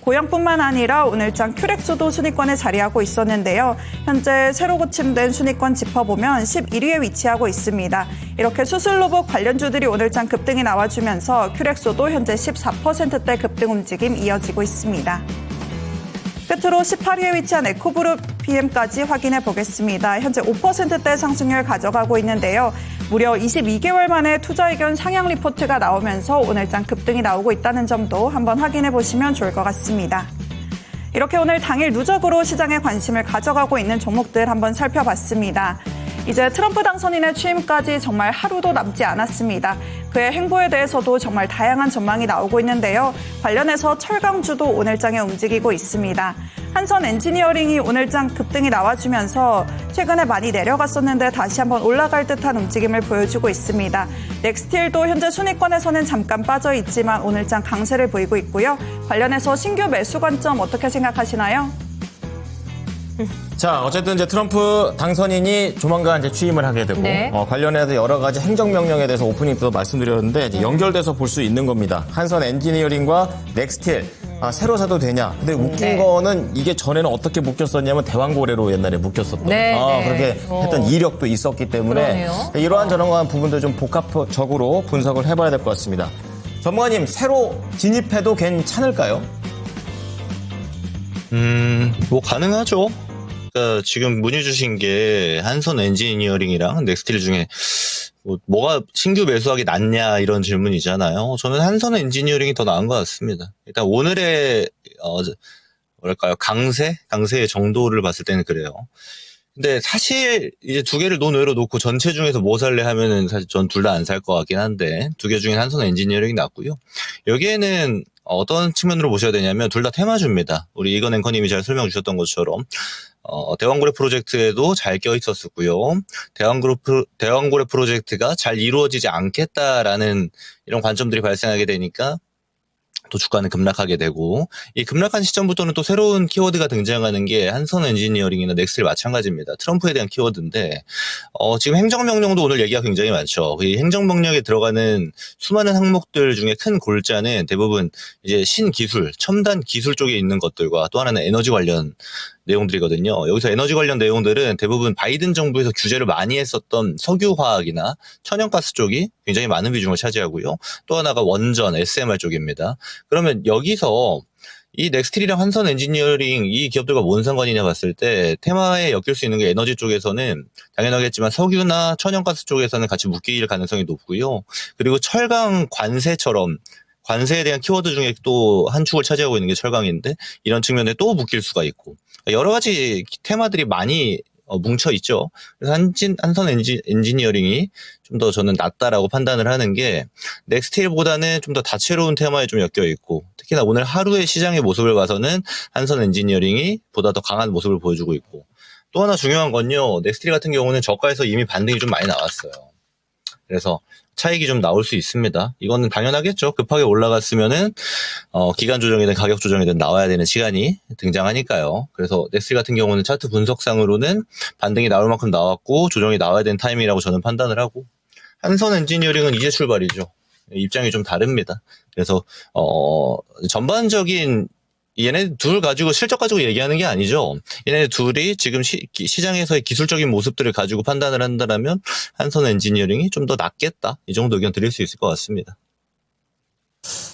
고영뿐만 아니라 오늘장 큐렉소도 순위권에 자리하고 있었는데요. 현재 새로 고침된 순위권 짚어보면 11위에 위치하고 있습니다. 이렇게 수술로봇 관련주들이 오늘장 급등이 나와주면서 큐렉소도 현재 14%대 급등 움직임 이어지고 있습니다. 끝으로 18위에 위치한 에코그룹 PM까지 확인해 보겠습니다. 현재 5%대 상승률 가져가고 있는데요. 무려 22개월 만에 투자 의견 상향 리포트가 나오면서 오늘장 급등이 나오고 있다는 점도 한번 확인해 보시면 좋을 것 같습니다. 이렇게 오늘 당일 누적으로 시장에 관심을 가져가고 있는 종목들 한번 살펴봤습니다. 이제 트럼프 당선인의 취임까지 정말 하루도 남지 않았습니다. 그의 행보에 대해서도 정말 다양한 전망이 나오고 있는데요. 관련해서 철강주도 오늘장에 움직이고 있습니다. 한선 엔지니어링이 오늘장 급등이 나와주면서 최근에 많이 내려갔었는데 다시 한번 올라갈 듯한 움직임을 보여주고 있습니다. 넥스틸도 현재 순위권에서는 잠깐 빠져 있지만 오늘장 강세를 보이고 있고요. 관련해서 신규 매수 관점 어떻게 생각하시나요? 자, 어쨌든 이제 트럼프 당선인이 조만간 이제 취임을 하게 되고 네. 관련해서 여러 가지 행정명령에 대해서 오프닝 때도 말씀드렸는데 이제 연결돼서 볼 수 있는 겁니다. 한선 엔지니어링과 넥스틸 새로 사도 되냐? 근데 웃긴 네. 거는 이게 전에는 어떻게 묶였었냐면 대왕고래로 옛날에 묶였었던. 네, 네. 그렇게 했던 이력도 있었기 때문에 그러네요. 이러한 저러한 부분들 좀 복합적으로 분석을 해봐야 될 것 같습니다. 전문가님, 새로 진입해도 괜찮을까요? 뭐 가능하죠. 그러니까 지금 문의 주신 게 한선 엔지니어링이랑 넥스틸 중에 뭐가 신규 매수하기 낫냐 이런 질문이잖아요. 저는 한선 엔지니어링이 더 나은 것 같습니다. 일단 오늘의 뭐랄까요 강세의 정도를 봤을 때는 그래요. 근데 사실 이제 두 개를 논외로 놓고 전체 중에서 뭐 살래 하면은 사실 전 둘 다 안 살 것 같긴 한데 두 개 중에 한선 엔지니어링이 낫고요. 여기에는 어떤 측면으로 보셔야 되냐면 둘 다 테마주입니다. 우리 이건 앵커님이 잘 설명 주셨던 것처럼 대왕고래 프로젝트에도 잘 껴 있었고요. 대왕고래 프로젝트가 잘 이루어지지 않겠다라는 이런 관점들이 발생하게 되니까 또 주가는 급락하게 되고 이 급락한 시점부터는 또 새로운 키워드가 등장하는 게 한선 엔지니어링이나 넥스틸 마찬가지입니다. 트럼프에 대한 키워드인데 지금 행정명령도 오늘 얘기가 굉장히 많죠. 이 행정명령에 들어가는 수많은 항목들 중에 큰 골자는 대부분 이제 신기술, 첨단 기술 쪽에 있는 것들과 또 하나는 에너지 관련 내용들이거든요. 여기서 에너지 관련 내용들은 대부분 바이든 정부에서 규제를 많이 했었던 석유화학이나 천연가스 쪽이 굉장히 많은 비중을 차지하고요. 또 하나가 원전, SMR 쪽입니다. 그러면 여기서 이 넥스틸이랑 한선 엔지니어링 이 기업들과 뭔 상관이냐 봤을 때 테마에 엮일 수 있는 게 에너지 쪽에서는 당연하겠지만 석유나 천연가스 쪽에서는 같이 묶일 가능성이 높고요. 그리고 철강 관세처럼 관세에 대한 키워드 중에 또 한 축을 차지하고 있는 게 철강인데 이런 측면에 또 묶일 수가 있고 여러 가지 테마들이 많이 뭉쳐 있죠. 그래서 한선 엔지니어링이 좀 더 저는 낫다라고 판단을 하는 게 넥스틸보다는 좀 더 다채로운 테마에 좀 엮여 있고 특히나 오늘 하루의 시장의 모습을 봐서는 한선 엔지니어링이 보다 더 강한 모습을 보여주고 있고 또 하나 중요한 건요. 넥스틸 같은 경우는 저가에서 이미 반등이 좀 많이 나왔어요. 그래서 차익이 좀 나올 수 있습니다. 이거는 당연하겠죠. 급하게 올라갔으면은 기간 조정이든 가격 조정이든 나와야 되는 시간이 등장하니까요. 그래서 넥스틸 같은 경우는 차트 분석상으로는 반등이 나올 만큼 나왔고 조정이 나와야 되는 타이밍이라고 저는 판단을 하고 한선 엔지니어링은 이제 출발이죠. 입장이 좀 다릅니다. 그래서 전반적인 얘네 둘 가지고 실적 가지고 얘기하는 게 아니죠. 얘네 둘이 지금 시장에서의 기술적인 모습들을 가지고 판단을 한다면 한선 엔지니어링이 좀 더 낫겠다. 이 정도 의견 드릴 수 있을 것 같습니다.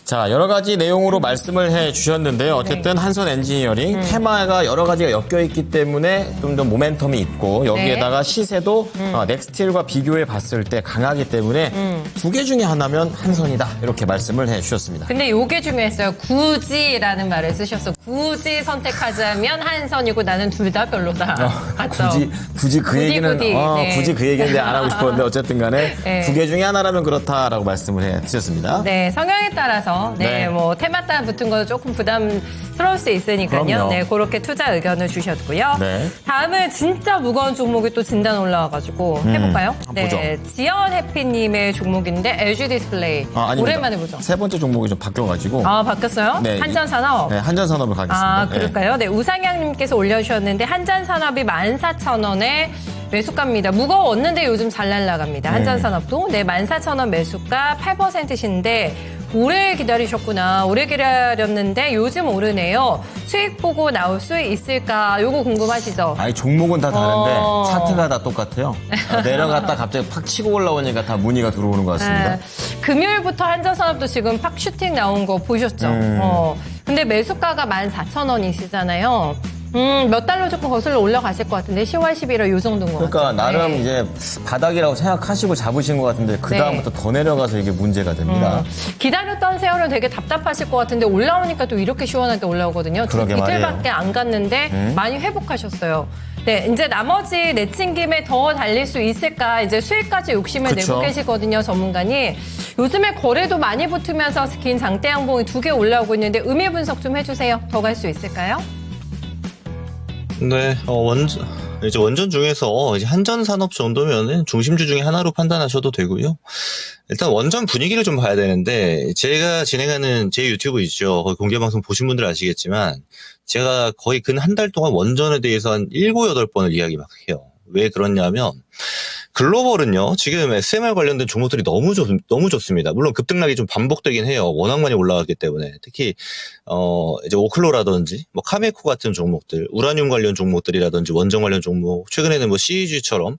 자, 여러 가지 내용으로 말씀을 해 주셨는데요. 어쨌든 한선 엔지니어링 테마가 여러 가지가 엮여 있기 때문에 좀 더 모멘텀이 있고 여기에다가 시세도 넥스틸과 비교해 봤을 때 강하기 때문에 두 개 중에 하나면 한선이다. 이렇게 말씀을 해 주셨습니다. 근데 요게 중요했어요. 굳이라는 말을 쓰셨어. 굳이 선택하자면 한선이고 나는 둘 다 별로다. 맞죠? 굳이 그 얘기는 네. 굳이 그 얘기인데 안 하고 싶었는데 어쨌든 간에 네. 두 개 중에 하나라면 그렇다라고 말씀을 해 주셨습니다. 네, 성향에 따라서 네. 뭐 테마 따라 붙은 거 조금 부담스러울 수 있으니까요. 그럼요. 네, 그렇게 투자 의견을 주셨고요. 네. 다음은 진짜 무거운 종목이 또 진단 올라와가지고 해볼까요? 한번 보죠. 지연 해피님의 종목인데 LG 디스플레이 아닙니다. 오랜만에 보죠. 세 번째 종목이 좀 바뀌어가지고 아, 바뀌었어요? 네, 한전산업. 네, 한전산업을 가겠습니다. 아, 그럴까요? 네, 우상향님께서 올려주셨는데 한전산업이 14,000원에 매수가입니다. 무거웠는데 요즘 잘 날라갑니다. 한전산업도. 네, 14,000원 매수가 8%신데 오래 기다리셨구나. 오래 기다렸는데 요즘 오르네요. 수익 보고 나올 수 있을까? 요거 궁금하시죠? 아니 종목은 다 다른데 차트가 다 똑같아요. 내려갔다 갑자기 팍 치고 올라오니까 다 문의가 들어오는 것 같습니다. 네. 금요일부터 한전산업도 지금 팍 슈팅 나온 거 보셨죠? 근데 매수가가 14,000원이시잖아요. 몇 달러 조금 거슬러 올라가실 것 같은데 10월 11월 요 정도인 것 그러니까 같아요. 나름 네. 이제 바닥이라고 생각하시고 잡으신 것 같은데 그 다음부터 더 내려가서 이게 문제가 됩니다. 기다렸던 세월은 되게 답답하실 것 같은데 올라오니까 또 이렇게 시원하게 올라오거든요. 그러게 이틀밖에 안 갔는데 많이 회복하셨어요. 네, 이제 나머지 내친김에 더 달릴 수 있을까? 이제 수익까지 욕심을 그쵸. 내고 계시거든요, 전문가님. 요즘에 거래도 많이 붙으면서 긴 장대 양봉이 2개 올라오고 있는데 의미 분석 좀 해주세요. 더 갈 수 있을까요? 네, 원전 중에서 이제 한전산업 정도면은 중심주 중에 하나로 판단하셔도 되고요. 일단 원전 분위기를 좀 봐야 되는데, 제가 진행하는 제 유튜브 있죠. 거기 공개방송 보신 분들 아시겠지만, 제가 거의 근 한 달 동안 원전에 대해서 한 7, 8번을 이야기 막 해요. 왜 그러냐면, 글로벌은요, 지금 SMR 관련된 종목들이 너무 좋습니다. 물론 급등락이 좀 반복되긴 해요. 워낙 많이 올라갔기 때문에. 특히, 이제 오클로라든지, 뭐 카메코 같은 종목들, 우라늄 관련 종목들이라든지, 원전 관련 종목, 최근에는 뭐 CEG처럼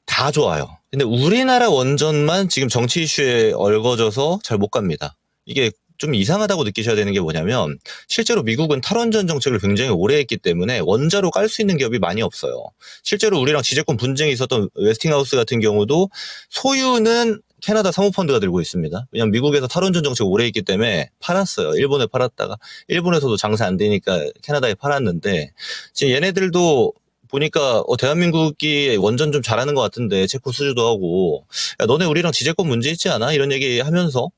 다 좋아요. 근데 우리나라 원전만 지금 정치 이슈에 얽어져서 잘 못 갑니다. 이게 좀 이상하다고 느끼셔야 되는 게 뭐냐면 실제로 미국은 탈원전 정책을 굉장히 오래 했기 때문에 원자로 깔 수 있는 기업이 많이 없어요. 실제로 우리랑 지재권 분쟁이 있었던 웨스팅하우스 같은 경우도 소유는 캐나다 사모펀드가 들고 있습니다. 왜냐하면 미국에서 탈원전 정책 오래 했기 때문에 팔았어요. 일본에 팔았다가 일본에서도 장사 안 되니까 캐나다에 팔았는데 지금 얘네들도 보니까 대한민국이 원전 좀 잘하는 것 같은데 체코 수주도 하고 야, 너네 우리랑 지재권 문제 있지 않아? 이런 얘기 하면서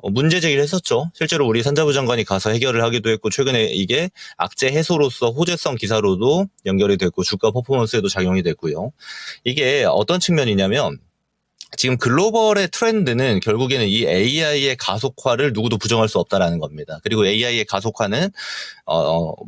문제 제기를 했었죠. 실제로 우리 산자부 장관이 가서 해결을 하기도 했고 최근에 이게 악재 해소로서 호재성 기사로도 연결이 됐고 주가 퍼포먼스에도 작용이 됐고요. 이게 어떤 측면이냐면 지금 글로벌의 트렌드는 결국에는 이 AI의 가속화를 누구도 부정할 수 없다라는 겁니다. 그리고 AI의 가속화는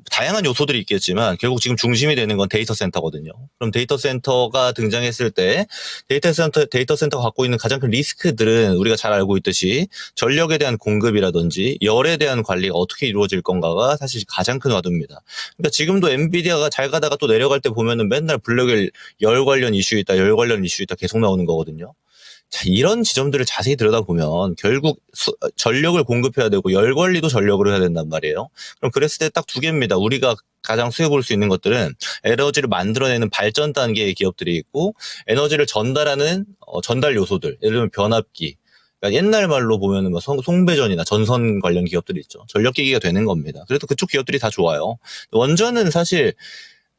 다양한 요소들이 있겠지만 결국 지금 중심이 되는 건 데이터 센터거든요. 그럼 데이터 센터가 등장했을 때 데이터 센터가 갖고 있는 가장 큰 리스크들은 우리가 잘 알고 있듯이 전력에 대한 공급이라든지 열에 대한 관리가 어떻게 이루어질 건가가 사실 가장 큰 화두입니다. 그러니까 지금도 엔비디아가 잘 가다가 또 내려갈 때 보면은 맨날 블랙엘 열 관련 이슈 있다, 열 관련 이슈 있다 계속 나오는 거거든요. 자, 이런 지점들을 자세히 들여다보면 결국 전력을 공급해야 되고 열 관리도 전력으로 해야 된단 말이에요. 그럼 그랬을 때 딱 두 개입니다. 우리가 가장 수혜 볼 수 있는 것들은 에너지를 만들어내는 발전 단계의 기업들이 있고 에너지를 전달하는 전달 요소들, 예를 들면 변압기. 그러니까 옛날 말로 보면은 뭐 송배전이나 전선 관련 기업들이 있죠. 전력기기가 되는 겁니다. 그래도 그쪽 기업들이 다 좋아요. 원전은 사실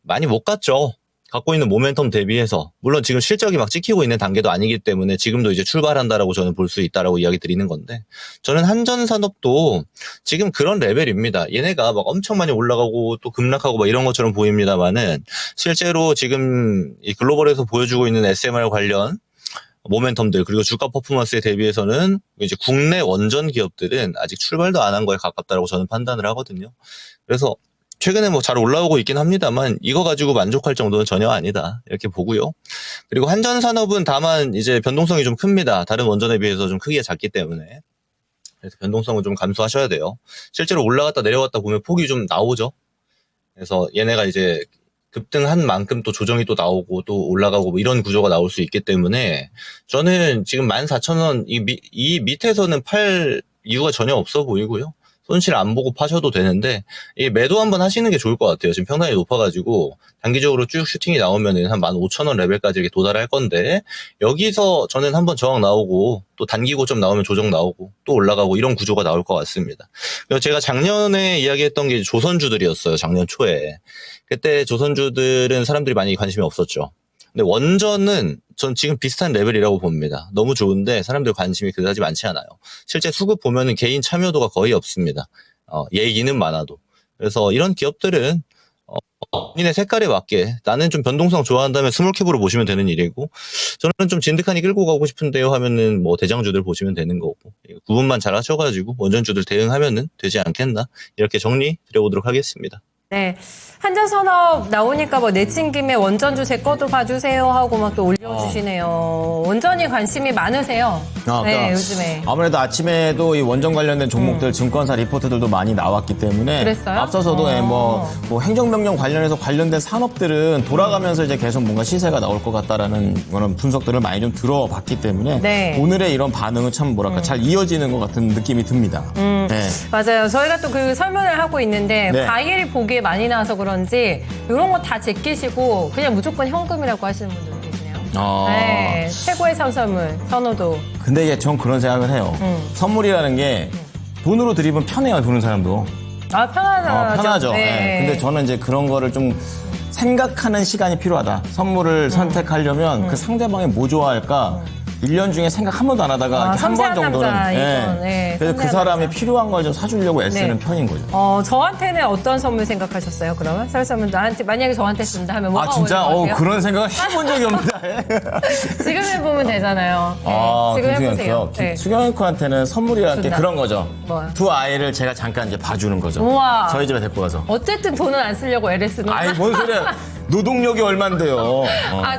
많이 못 갔죠. 갖고 있는 모멘텀 대비해서 물론 지금 실적이 막 찍히고 있는 단계도 아니기 때문에 지금도 이제 출발한다라고 저는 볼 수 있다라고 이야기 드리는 건데 저는 한전산업도 지금 그런 레벨입니다. 얘네가 막 엄청 많이 올라가고 또 급락하고 막 이런 것처럼 보입니다만은 실제로 지금 이 글로벌에서 보여주고 있는 SMR 관련 모멘텀들 그리고 주가 퍼포먼스에 대비해서는 이제 국내 원전 기업들은 아직 출발도 안 한 거에 가깝다라고 저는 판단을 하거든요. 그래서 최근에 뭐 잘 올라오고 있긴 합니다만 이거 가지고 만족할 정도는 전혀 아니다 이렇게 보고요. 그리고 한전산업은 다만 이제 변동성이 좀 큽니다. 다른 원전에 비해서 좀 크기가 작기 때문에 그래서 변동성은 좀 감수하셔야 돼요. 실제로 올라갔다 내려갔다 보면 폭이 좀 나오죠. 그래서 얘네가 이제 급등한 만큼 또 조정이 또 나오고 또 올라가고 뭐 이런 구조가 나올 수 있기 때문에 저는 지금 14,000원 이 밑에서는 이유가 전혀 없어 보이고요. 손실 안 보고 파셔도 되는데 이 매도 한번 하시는 게 좋을 것 같아요. 지금 평단이 높아가지고 단기적으로 쭉 슈팅이 나오면은 한 15,000원 레벨까지 이렇게 도달할 건데 여기서 저는 한번 저항 나오고 또 단기 고점 나오면 조정 나오고 또 올라가고 이런 구조가 나올 것 같습니다. 그래서 제가 작년에 이야기했던 게 조선주들이었어요. 작년 초에. 그때 조선주들은 사람들이 많이 관심이 없었죠. 근데 원전은 전 지금 비슷한 레벨이라고 봅니다. 너무 좋은데 사람들 관심이 그다지 많지 않아요. 실제 수급 보면은 개인 참여도가 거의 없습니다. 얘기는 많아도. 그래서 이런 기업들은 본인의 색깔에 맞게 나는 좀 변동성 좋아한다면 스몰캡으로 보시면 되는 일이고 저는 좀 진득하니 끌고 가고 싶은데요 하면은 뭐 대장주들 보시면 되는 거고 구분만 잘 하셔가지고 원전주들 대응하면은 되지 않겠나 이렇게 정리 드려보도록 하겠습니다. 네. 한전산업 나오니까 뭐 내친 김에 원전주 제 거도 봐주세요 하고 막 또 올려주시네요. 원전이 관심이 많으세요. 네, 요즘에. 아무래도 아침에도 이 원전 관련된 종목들 증권사 리포트들도 많이 나왔기 때문에 그랬어요? 앞서서도 뭐 행정명령 관련해서 관련된 산업들은 돌아가면서 이제 계속 뭔가 시세가 나올 것 같다라는 그런 분석들을 많이 좀 들어봤기 때문에 네. 오늘의 이런 반응은 참 뭐랄까 잘 이어지는 것 같은 느낌이 듭니다. 네. 맞아요. 저희가 또 그 설문을 하고 있는데 네. 과일이 보기에 많이 나와서 그런지 이런 거 다 제끼시고 그냥 무조건 현금이라고 하시는 분들도 계시네요. 네, 최고의 선물 선호도. 근데 이게 전 그런 생각을 해요. 선물이라는 게 돈으로 드리면 편해요, 보는 사람도. 아, 편하죠. 편하죠. 네. 네. 근데 저는 이제 그런 거를 좀 생각하는 시간이 필요하다. 선물을 선택하려면 그 상대방이 뭐 좋아할까? 1년 중에 생각 한 번도 안 하다가 한 번 섬세한 정도는. 남자, 이건, 그래서 그 섬세한 사람이 남자. 필요한 걸 좀 사주려고 애쓰는 네. 편인 거죠. 저한테는 어떤 선물 생각하셨어요, 그러면? 설선물 나한테, 만약에 저한테 준다 하면 뭐가 진짜? 어울릴 것 같아요? 그런 생각을 해본 적이 없는데. 지금 해보면 되잖아요. 네, 지금 해보세요. 네. 수경이한테는 선물이라는 게 준다. 그런 거죠. 뭐요? 두 아이를 제가 잠깐 이제 봐주는 거죠. 우와. 저희 집에 데리고 가서. 어쨌든 돈은 안 쓰려고 LS는. 아이, 뭔 소리야. 노동력이 얼만데요.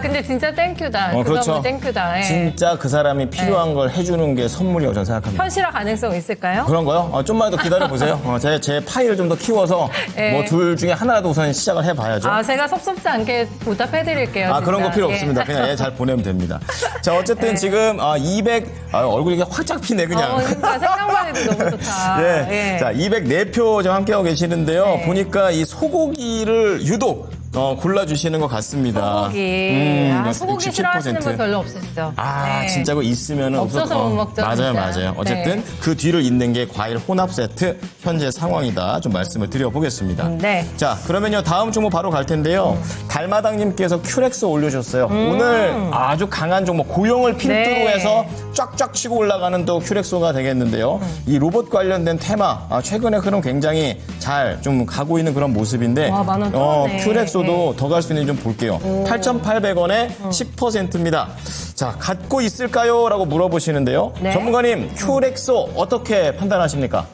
근데 진짜 땡큐다. 그렇죠. 땡큐다. 예. 진짜 그 사람이 필요한 걸 해주는 게 선물이라고 저는 생각합니다. 현실화 가능성 있을까요? 그런 거요? 좀만 더 기다려보세요. 제 파일을 좀 더 키워서 예. 뭐 둘 중에 하나라도 우선 시작을 해봐야죠. 제가 섭섭지 않게 보답해드릴게요. 그런 거 진짜. 필요 예. 없습니다. 그냥 잘 보내면 됩니다. 자, 어쨌든 지금 200, 얼굴이 이게 확 잡히네, 그냥. 그러니까 생각만 해도 너무 좋다. 예. 예. 자, 204표 지금 함께하고 계시는데요. 네. 보니까 이 소고기를 유독 골라주시는 것 같습니다. 소고기. 그러니까 소고기 67%. 싫어하시는 분 별로 없으시죠? 네. 진짜 그거 있으면 없어서 못 먹죠, 맞아요, 진짜. 맞아요. 어쨌든 네. 그 뒤를 잇는 게 과일 혼합 세트 현재 상황이다. 좀 말씀을 드려보겠습니다. 네. 자, 그러면요 다음 종목 바로 갈 텐데요. 달마당님께서 큐렉스 올려주셨어요. 오늘 아주 강한 종목 고용을 필두로 네. 해서 쫙쫙 치고 올라가는 또 큐렉소가 되겠는데요. 이 로봇 관련된 테마 최근에 흐름 굉장히 잘 좀 가고 있는 그런 모습인데 와, 10,000원 떨어네. 큐렉소도 네. 더 갈 수 있는지 좀 볼게요. 8,800원에 10%입니다. 자, 갖고 있을까요? 라고 물어보시는데요. 네. 전문가님, 큐렉소 어떻게 판단하십니까?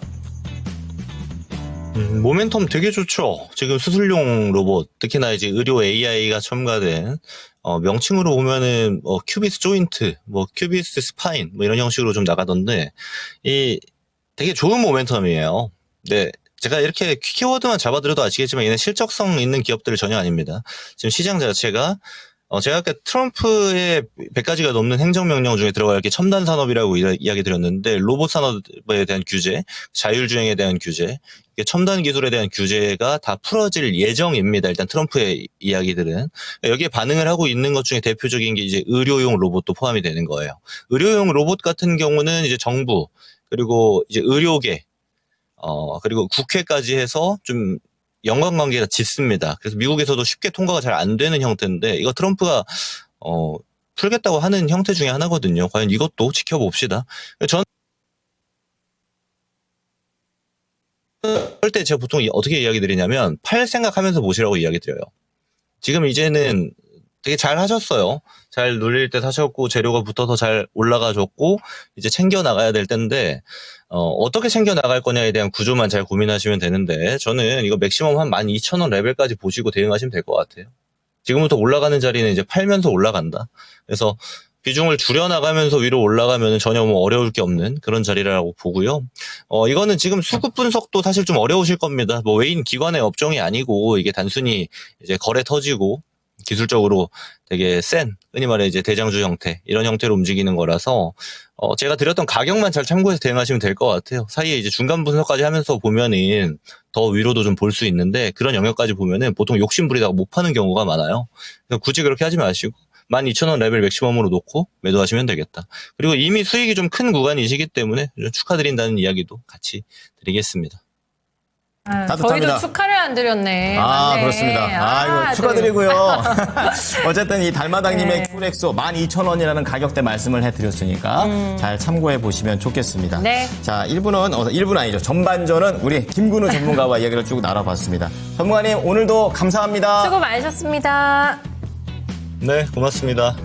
모멘텀 되게 좋죠. 지금 수술용 로봇, 특히나 이제 의료 AI가 첨가된 명칭으로 보면은 큐비스 조인트, 큐비스 스파인 이런 형식으로 좀 나가던데 이 되게 좋은 모멘텀이에요. 네. 제가 이렇게 키워드만 잡아드려도 아시겠지만 얘는 실적성 있는 기업들이 전혀 아닙니다. 지금 시장 자체가 제가 아까 트럼프의 100가지가 넘는 행정명령 중에 들어가 이렇게 첨단 산업이라고 이야기 드렸는데 로봇 산업에 대한 규제, 자율주행에 대한 규제, 첨단 기술에 대한 규제가 다 풀어질 예정입니다. 일단 트럼프의 이야기들은. 여기에 반응을 하고 있는 것 중에 대표적인 게 이제 의료용 로봇도 포함이 되는 거예요. 의료용 로봇 같은 경우는 이제 정부, 그리고 이제 의료계, 그리고 국회까지 해서 좀 연관관계가 짙습니다. 그래서 미국에서도 쉽게 통과가 잘 안 되는 형태인데 이거 트럼프가 풀겠다고 하는 형태 중에 하나거든요. 과연 이것도 지켜봅시다. 저는 그럴 때 제가 보통 어떻게 이야기 드리냐면 팔 생각하면서 보시라고 이야기 드려요. 지금 이제는 되게 잘 하셨어요. 잘 눌릴 때 사셨고 재료가 붙어서 잘 올라가줬고 이제 챙겨 나가야 될 텐데 어떻게 챙겨 나갈 거냐에 대한 구조만 잘 고민하시면 되는데 저는 이거 맥시멈 한 12,000원 레벨까지 보시고 대응하시면 될 것 같아요. 지금부터 올라가는 자리는 이제 팔면서 올라간다. 그래서 비중을 줄여나가면서 위로 올라가면 전혀 어려울 게 없는 그런 자리라고 보고요. 이거는 지금 수급 분석도 사실 좀 어려우실 겁니다. 외인 기관의 업종이 아니고 이게 단순히 이제 거래 터지고 기술적으로 되게 흔히 말해 이제 대장주 형태, 이런 형태로 움직이는 거라서, 제가 드렸던 가격만 잘 참고해서 대응하시면 될 것 같아요. 사이에 이제 중간 분석까지 하면서 보면은 더 위로도 좀 볼 수 있는데, 그런 영역까지 보면은 보통 욕심부리다가 못 파는 경우가 많아요. 그래서 굳이 그렇게 하지 마시고, 12,000원 레벨 맥시멈으로 놓고 매도하시면 되겠다. 그리고 이미 수익이 좀 큰 구간이시기 때문에 좀 축하드린다는 이야기도 같이 드리겠습니다. 따뜻합니다. 저희도 축하를 안 드렸네. 아, 맞네. 그렇습니다. 이거 축하드리고요. 어쨌든 이 달마당님의 큐렉소 12,000원이라는 가격대 말씀을 해드렸으니까 잘 참고해 보시면 좋겠습니다. 네. 자, 1부는 아니죠. 전반전은 우리 김근우 전문가와 이야기를 쭉 나눠봤습니다. 전문가님, 오늘도 감사합니다. 수고 많으셨습니다. 네, 고맙습니다.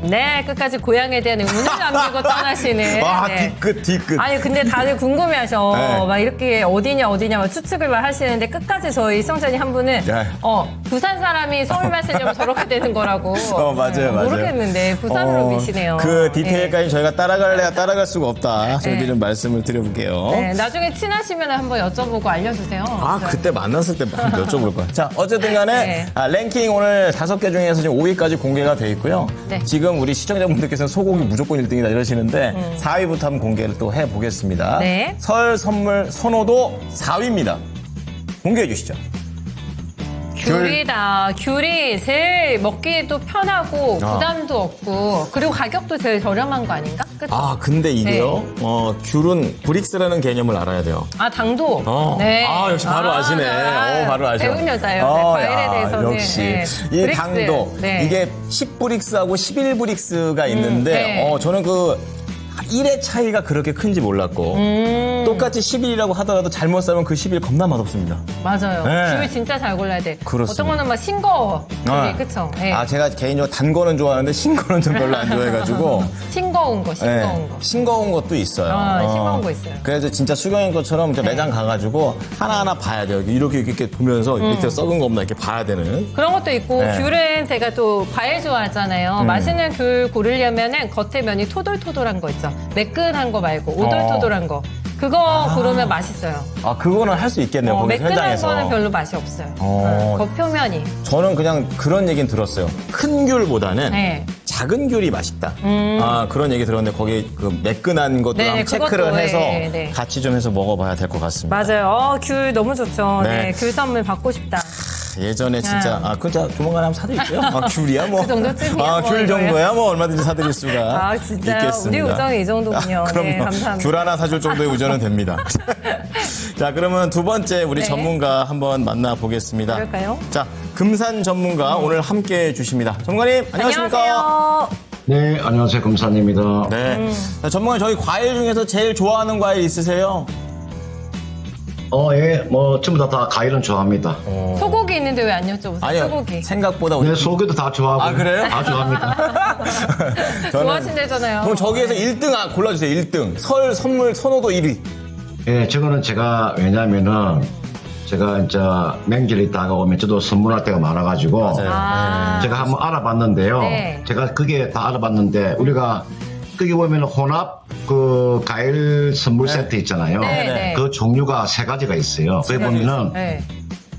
네, 끝까지 고향에 대한 의문을 남기고 떠나시는. 와, 네. 뒤끝. 아니, 근데 다들 궁금해하셔. 네. 막 이렇게 어디냐 막 추측을 막 하시는데 끝까지 저희 시청자님 한 분은, 네. 부산 사람이 서울말 쓰려면 저렇게 되는 거라고. 맞아요. 모르겠는데, 부산으로 미시네요. 그 디테일까지 저희가 따라갈 수가 없다. 저희들이 네. 좀 말씀을 드려볼게요. 네, 나중에 친하시면 한번 여쭤보고 알려주세요. 그때 만났을 때 여쭤볼 거야. 자, 어쨌든 간에 네. 랭킹 오늘 5개 중에서 지금 5위까지 공개가 돼 있고요. 네. 지금 우리 시청자분들께서는 소고기 무조건 1등이다 이러시는데 4위부터 한번 공개를 또 해보겠습니다. 네. 설 선물 선호도 4위입니다. 공개해 주시죠. 귤이다. 귤이 제일 먹기도 편하고 부담도 없고 그리고 가격도 제일 저렴한 거 아닌가? 그쵸? 근데 이게요. 귤은 브릭스라는 개념을 알아야 돼요. 당도. 네. 역시 바로 아시네. 바로 아셔. 배운 여자예요. 네, 과일에 대해서는. 역시. 네. 이 브릭스. 당도. 네. 이게 10브릭스하고 11브릭스가 있는데, 네. 저는 그 1의 차이가 그렇게 큰지 몰랐고, 똑같이 11이라고 하더라도 잘못 사면 그 11 겁나 맛없습니다. 맞아요. 네. 귤 진짜 잘 골라야 돼. 그렇습니다. 어떤 거는 막 싱거워. 귤이, 그쵸? 네. 제가 개인적으로 단 거는 좋아하는데 싱거는 좀 별로 안 좋아해가지고. 싱거운 거. 싱거운 것도 있어요. 싱거운 거 있어요. 그래서 진짜 수경인 것처럼 이제 매장 가가지고 하나하나 봐야 돼요. 이렇게 보면서 밑에 썩은 거 없나 이렇게 봐야 되는. 그런 것도 있고 네. 귤은 제가 또 과일 좋아하잖아요. 맛있는 귤 고르려면은 겉에 면이 토돌토돌한 거 있죠. 매끈한 거 말고 오돌토돌한 거. 그거 고르면 맛있어요. 그거는 할 수 있겠네요. 거기 매끈한 현장에서. 거는 별로 맛이 없어요. 겉표면이. 저는 그냥 그런 얘기는 들었어요. 큰 귤보다는 네. 작은 귤이 맛있다. 그런 얘기 들었는데 거기 그 매끈한 것도 네, 한번 체크를 그것도, 해서 네. 같이 좀 해서 먹어봐야 될 것 같습니다. 맞아요. 귤 너무 좋죠. 네. 네. 귤 선물 받고 싶다. 예전에 진짜 그자 조만간 한번 사드릴게요. 귤이야 뭐. 그 정도쯤이야, 뭐, 귤 정도야 뭐 얼마든지 사드릴 수가 진짜요? 있겠습니다. 우리 우정이 이 정도군요. 그럼요. 네, 감사합니다. 귤 하나 사줄 정도의 우정은 됩니다. 자, 그러면 두 번째 우리 네. 전문가 한번 만나보겠습니다. 그럴까요? 자, 금산 전문가 오늘 함께 해주십니다. 전문가님 안녕하십니까? 안녕하세요. 네, 안녕하세요. 금산입니다. 네. 자, 전문가 저희 과일 중에서 제일 좋아하는 과일 있으세요? 예, 전부 다 과일은 좋아합니다. 소고기 있는데 왜 안 여쭤보세요? 아니요. 소고기. 생각보다 우리 네, 소고기도 다 좋아하고. 그래요? 다 좋아합니다. 좋아하신대잖아요. 그럼 저기에서 1등 골라주세요. 1등. 설 선물 선호도 1위. 예, 저거는 왜냐면은, 제가 이제 명절이 다가오면 저도 선물할 때가 많아가지고, 제가 한번 알아봤는데요. 네. 제가 그게 다 알아봤는데, 우리가 거기 보면 혼합 과일 선물 세트 있잖아요. 네. 그 종류가 3가지가 있어요. 거기 보면은, 네.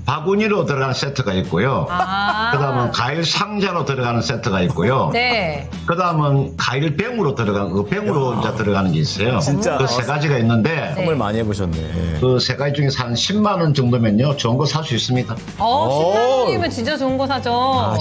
바구니로 들어가는 세트가 있고요. 그다음은 과일 상자로 들어가는 세트가 있고요. 네. 그다음은 과일 병으로 들어가는 병으로 이제 들어가는 게 있어요. 진짜? 그 3가지가 있는데 선물 많이 해보셨네. 그 3가지 중에서 한 10만 원 정도면요 좋은 거 살 수 있습니다. 10만 원이면 진짜 좋은 거 사죠.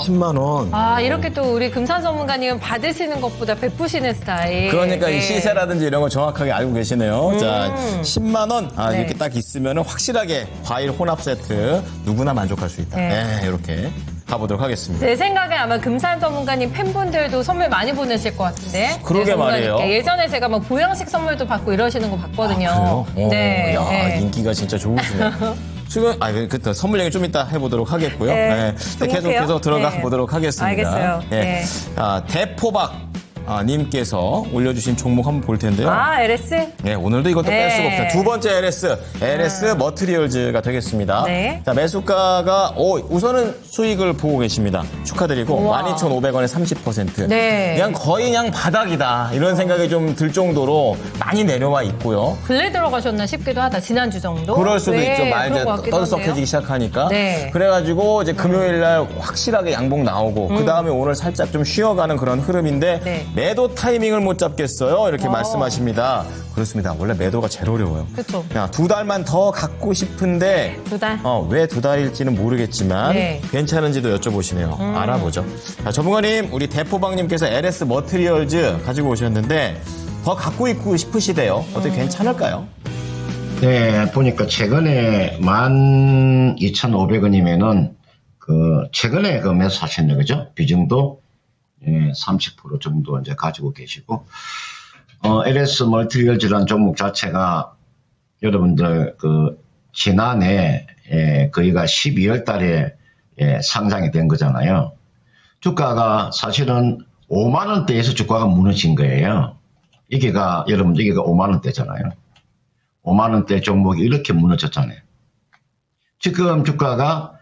10만 원. 이렇게 또 우리 금산 전문가님은 받으시는 것보다 베푸시는 스타일. 그러니까 네. 이 시세라든지 이런 거 정확하게 알고 계시네요. 자, 10만 원 네. 이렇게 딱 있으면 확실하게 과일 혼합 세트 누구나 만족할 수 있다. 네. 이렇게 가보도록 하겠습니다. 제 생각에 아마 금산 전문가님 팬분들도 선물 많이 보내실 것 같은데. 그러게 전문가님께. 말이에요. 예전에 제가 막 보양식 선물도 받고 이러시는 거 봤거든요. 그래요? 네. 야, 네. 인기가 진짜 좋으시네. 지금 그 선물 얘기 좀 이따 해보도록 하겠고요. 네. 계속 들어가 네. 보도록 하겠습니다. 알겠어요. 예. 네. 대포박 님께서 올려주신 종목 한번 볼 텐데요. LS? 네, 오늘도 이것도 뺄 수가 없어요. 두 번째 LS 머트리얼즈가 되겠습니다. 네. 자, 매수가가 우선은 수익을 보고 계십니다. 축하드리고 우와. 12,500원에 30%. 네. 그냥 거의 그냥 바닥이다 이런 생각이 좀 들 정도로 많이 내려와 있고요. 근래 들어가셨나 싶기도 하다. 지난주 정도? 그럴 수도 네, 있죠. 말 이제 그런 것 같기도 떠들썩해지기 한데요. 시작하니까. 네. 그래가지고 이제 금요일 날 확실하게 양봉 나오고 그 다음에 오늘 살짝 좀 쉬어가는 그런 흐름인데 네. 매도 타이밍을 못 잡겠어요. 이렇게 말씀하십니다. 그렇습니다. 원래 매도가 제일 어려워요. 그쵸. 야, 2달만 더 갖고 싶은데 2달? 왜 2달일지는 모르겠지만 네. 괜찮은지도 여쭤보시네요. 알아보죠. 자, 전문가님, 우리 대포방님께서 LS 머트리얼즈 가지고 오셨는데 더 갖고 있고 싶으시대요. 어떻게 괜찮을까요? 네, 보니까 최근에 12,500원이면은 최근에 매수하셨네, 그죠? 비중도 30% 정도 이제 가지고 계시고, LS 멀티리얼즈라는 종목 자체가 여러분들 지난해 거의가 12월 달에 상장이 된 거잖아요. 주가가 사실은 5만 원대에서 주가가 무너진 거예요. 여러분들 이게가 5만 원대잖아요. 5만 원대 종목이 이렇게 무너졌잖아요. 지금 주가가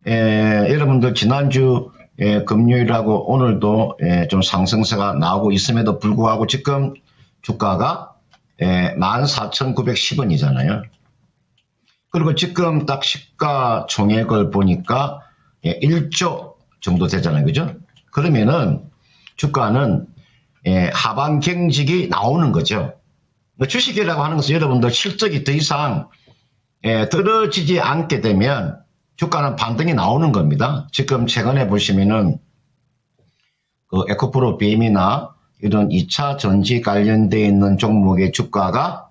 여러분들 지난주 금요일하고 오늘도 좀 상승세가 나오고 있음에도 불구하고 지금 주가가 14,910원이잖아요. 그리고 지금 딱 시가 총액을 보니까 1조 정도 되잖아요. 그죠? 그러면은 주가는 하방 경직이 나오는 거죠. 주식이라고 하는 것은 여러분들 실적이 더 이상 떨어지지 않게 되면 주가는 반등이 나오는 겁니다. 지금 최근에 보시면은 에코프로 BM이나 이런 2차 전지 관련되어 있는 종목의 주가가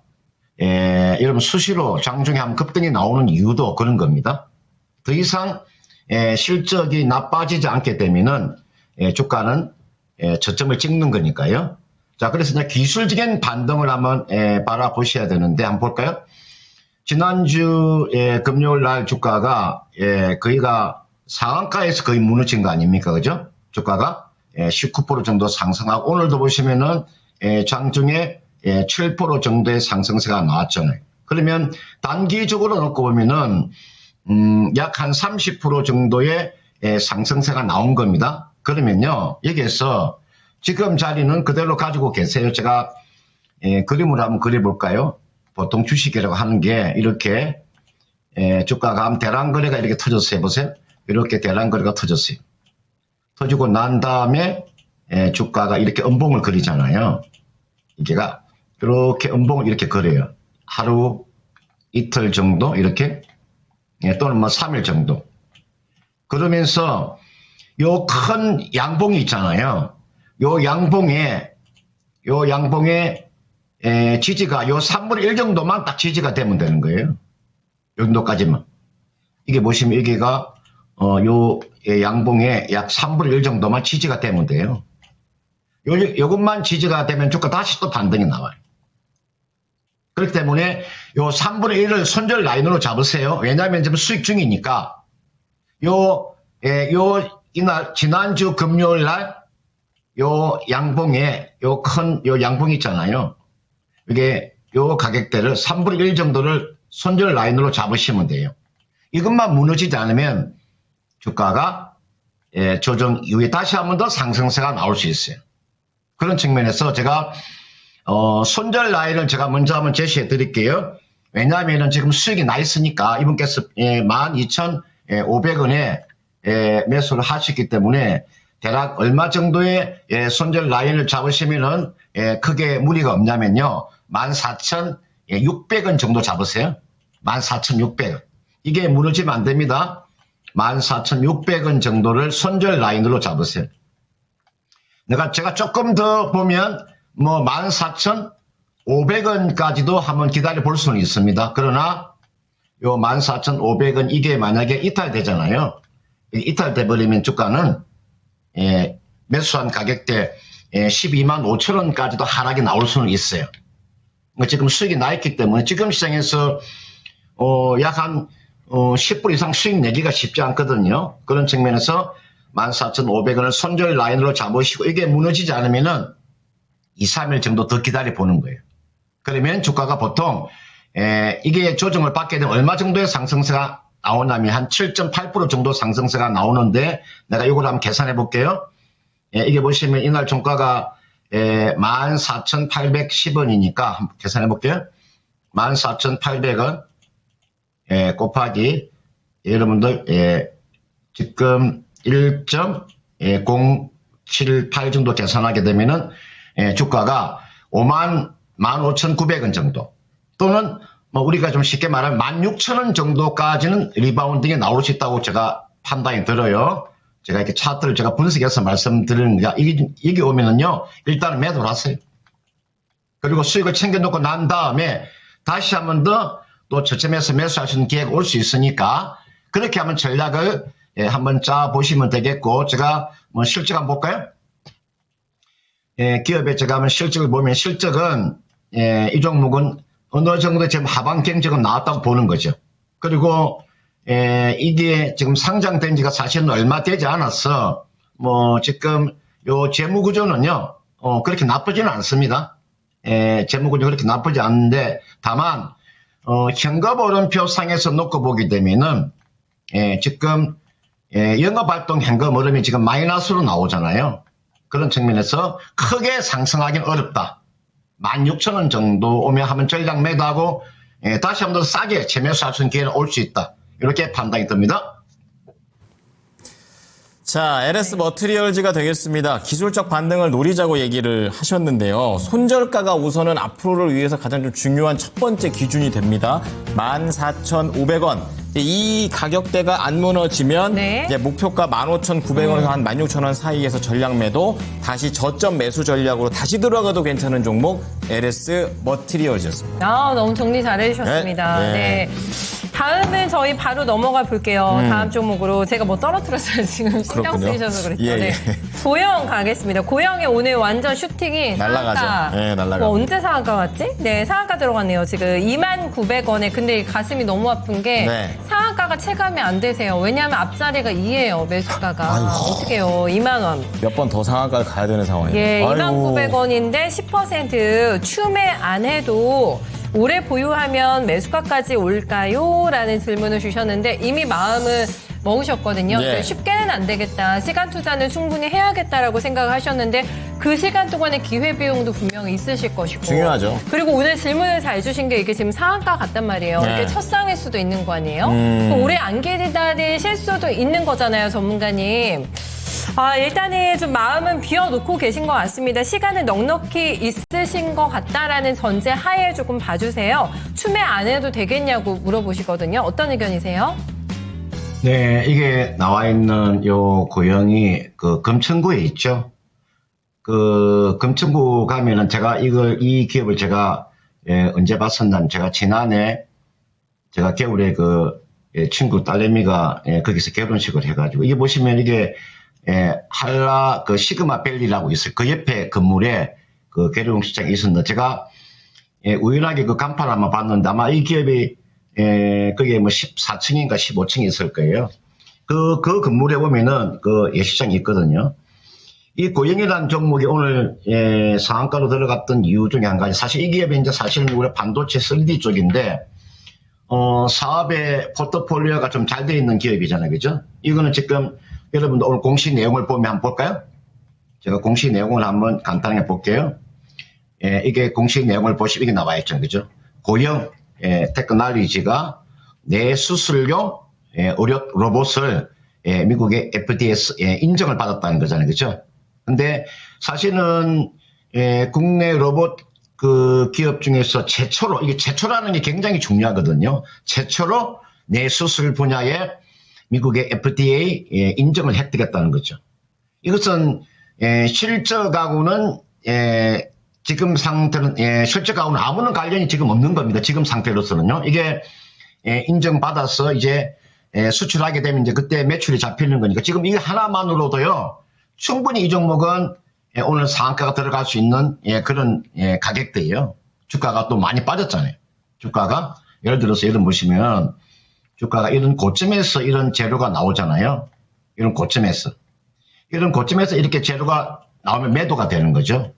여러분 수시로 장중에 한번 급등이 나오는 이유도 그런 겁니다. 더 이상 실적이 나빠지지 않게 되면은 주가는 저점을 찍는 거니까요. 자, 그래서 이제 기술적인 반등을 한번 바라보셔야 되는데 한번 볼까요? 지난주 금요일 날 주가가 거의가 상한가에서 거의 무너진 거 아닙니까? 그죠? 주가가 19% 정도 상승하고 오늘도 보시면은 장중에 7% 정도의 상승세가 나왔잖아요. 그러면 단기적으로 놓고 보면은 약 한 30% 정도의 상승세가 나온 겁니다. 그러면요, 여기에서 지금 자리는 그대로 가지고 계세요. 제가 그림을 한번 그려볼까요? 보통 주식이라고 하는 게 이렇게 주가가 한 대량거래가 이렇게 터졌어요. 보세요. 이렇게 대량거래가 터졌어요. 터지고 난 다음에 주가가 이렇게 음봉을 그리잖아요. 이게가 이렇게 음봉을 이렇게 그려요. 하루, 이틀 정도 이렇게 또는 뭐 3일 정도. 그러면서 요 큰 양봉이 있잖아요. 요 양봉에 지지가 요 3분의 1 정도만 딱 지지가 되면 되는 거예요. 요 정도까지만. 이게 보시면 여기가 요 양봉에 약 3분의 1 정도만 지지가 되면 돼요. 요것만 지지가 되면 주가 다시 또 반등이 나와요. 그렇기 때문에 요 3분의 1을 손절 라인으로 잡으세요. 왜냐하면 지금 수익 중이니까. 이날 지난주 금요일 날 요 양봉에 요 양봉 있잖아요. 이게 요 가격대를 3분의 1 정도를 손절 라인으로 잡으시면 돼요. 이것만 무너지지 않으면 주가가 조정 이후에 다시 한 번 더 상승세가 나올 수 있어요. 그런 측면에서 제가 손절 라인을 제가 먼저 한번 제시해 드릴게요. 왜냐하면 지금 수익이 나 있으니까 이분께서 12,500원에 매수를 하셨기 때문에 대략 얼마 정도의 손절 라인을 잡으시면은 크게 무리가 없냐면요. 14,600원 정도 잡으세요. 14,600원. 이게 무너지면 안 됩니다. 14,600원 정도를 손절 라인으로 잡으세요. 제가 조금 더 보면 뭐 14,500원까지도 한번 기다려 볼 수는 있습니다. 그러나 요 14,500원 이게 만약에 이탈되잖아요. 이탈돼 버리면 주가는 매수한 가격대 12만 5천 원까지도 하락이 나올 수는 있어요. 지금 수익이 나 있기 때문에 지금 시장에서 약 한 10불 이상 수익 내기가 쉽지 않거든요. 그런 측면에서 14,500원을 손절 라인으로 잡으시고 이게 무너지지 않으면은 2, 3일 정도 더 기다려 보는 거예요. 그러면 주가가 보통 이게 조정을 받게 되면 얼마 정도의 상승세가 나오냐면 한 7.8% 정도 상승세가 나오는데 내가 이걸 한번 계산해 볼게요. 이게 보시면 이날 종가가 14,810원이니까 한번 계산해 볼게요. 14,800원 곱하기 여러분들 지금 1.078 정도 계산하게 되면은 주가가 15,900원 정도 또는 뭐 우리가 좀 쉽게 말하면 16,000원 정도까지는 리바운딩이 나올 수 있다고 제가 판단이 들어요. 제가 이렇게 차트를 제가 분석해서 말씀드리는 게 이게 오면은요 일단은 매도를 하세요. 그리고 수익을 챙겨놓고 난 다음에 다시 한 번 더 또 저점에서 매수할 수 있는 기회가 올 수 있으니까 그렇게 한번 전략을 한번 짜 보시면 되겠고 제가 뭐 실적 한번 볼까요? 기업에 제가 한번 실적을 보면 실적은 이 종목은 어느 정도 지금 하방 경적은 나왔다고 보는 거죠. 그리고 이게 지금 상장된 지가 사실은 얼마 되지 않았어. 뭐 지금 요 재무 구조는요 그렇게 나쁘지는 않습니다. 재무 구조 그렇게 나쁘지 않은데 다만 현금 오름표 상에서 놓고 보게 되면은 지금 영업활동 현금 오름이 지금 마이너스로 나오잖아요. 그런 측면에서 크게 상승하기는 어렵다. 16,000원 정도 오면 한번 전략 매도하고 다시 한번 더 싸게 재매수할 수 있는 기회는 올 수 있다. 이렇게 판단이 듭니다. 자, LS 머티리얼즈가 되겠습니다. 기술적 반등을 노리자고 얘기를 하셨는데요. 손절가가 우선은 앞으로를 위해서 가장 좀 중요한 첫 번째 기준이 됩니다. 14,500원. 이 가격대가 안 무너지면 이제 목표가 15,900원에서 한 16,000원 사이에서 전략 매도, 다시 저점 매수 전략으로 다시 들어가도 괜찮은 종목 LS 머티리얼즈였습니다. 너무 정리 잘해주셨습니다. 네. 다음은 저희 바로 넘어가 볼게요. 다음 종목으로 제가 뭐 떨어뜨렸어요. 지금 신경 그렇군요. 쓰이셔서 그랬죠. 예, 네. 예. 고영 가겠습니다. 고영이 오늘 완전 슈팅이 날아가죠. 상한가. 네, 날아가죠. 언제 상한가 왔지? 네, 상한가 들어갔네요. 지금 29,900원에. 근데 가슴이 너무 아픈 게 상한가가 체감이 안 되세요. 왜냐하면 앞자리가 2예요. 매수가가. 어떡해요. 2만 원. 몇 번 더 상한가를 가야 되는 상황이에요. 예, 29,900원인데 10% 추매 안 해도 올해 보유하면 매수가까지 올까요? 라는 질문을 주셨는데 이미 마음을 먹으셨거든요. 예. 쉽게는 안 되겠다. 시간 투자는 충분히 해야겠다라고 생각을 하셨는데 그 시간 동안의 기회비용도 분명히 있으실 것이고. 중요하죠. 그리고 오늘 질문을 잘 주신 게 이게 지금 상한가 같단 말이에요. 네. 이게 첫상일 수도 있는 거 아니에요? 또 올해 안 기다리실 수도 있는 거잖아요, 전문가님. 일단은 좀 마음은 비워놓고 계신 것 같습니다. 시간은 넉넉히 있으신 것 같다라는 전제 하에 조금 봐주세요. 추매 안 해도 되겠냐고 물어보시거든요. 어떤 의견이세요? 네, 이게 나와 있는 요 고영이 그 금천구에 있죠. 그 금천구 가면은 제가 이 기업을 제가 언제 봤었냐면 제가 지난해 제가 겨울에 그 친구 딸내미가 거기서 결혼식을 해가지고 이게 보시면 이게 한라 그 시그마 밸리라고 있어요. 그 옆에 건물에 그 계룡시장이 있었는데 제가 우연하게 그 간판을 한번 봤는데 아마 이 기업이 그게 뭐 14층인가 15층이 있을 거예요. 그 건물에 보면은 그 예식장이 있거든요. 이 고영이라는 종목이 오늘 상한가로 들어갔던 이유 중에 한 가지, 사실 이 기업이 이제 사실은 우리 반도체 3D 쪽인데 사업의 포트폴리오가 좀 잘 되어 있는 기업이잖아요, 그죠? 이거는 지금 여러분들 오늘 공시 내용을 보면 한번 볼까요? 제가 공시 내용을 한번 간단하게 볼게요. 이게 공시 내용을 보시면 이게 나와 있죠, 그죠? 고영 테크놀로지가 뇌수술용 의료 로봇을 미국의 FDA에서 인정을 받았다는 거잖아요, 그죠? 근데 사실은 국내 로봇 그 기업 중에서 최초로, 이게 최초라는 게 굉장히 중요하거든요. 최초로 뇌수술 분야에 미국의 FDA 인정을 획득했다는 거죠. 이것은 실적하고는 지금 상태는 실적하고는 아무런 관련이 지금 없는 겁니다. 지금 상태로서는요. 이게 인정받아서 이제 수출하게 되면 이제 그때 매출이 잡히는 거니까 지금 이거 하나만으로도요. 충분히 이 종목은 오늘 상한가가 들어갈 수 있는 그런 가격대예요. 주가가 또 많이 빠졌잖아요. 주가가 예를 들어서 이런 보시면 주가가 이런 고점에서 이런 재료가 나오잖아요. 이런 고점에서 이렇게 재료가 나오면 매도가 되는 거죠.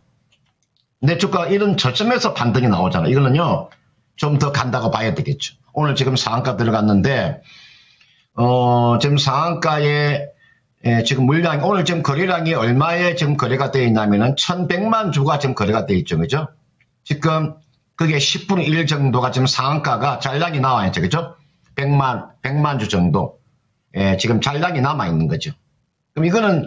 근데 주가 이런 저점에서 반등이 나오잖아요. 이거는요, 좀 더 간다고 봐야 되겠죠. 오늘 지금 상한가 들어갔는데, 지금 상한가에, 지금 물량이, 오늘 지금 거래량이 얼마에 지금 거래가 되어 있냐면은 1100만 주가 지금 거래가 되어 있죠. 그죠? 지금 그게 10분의 1 정도가 지금 상한가가 잔량이 나와 있죠. 그죠? 100만 주 정도. 지금 잔량이 남아 있는 거죠. 그럼 이거는,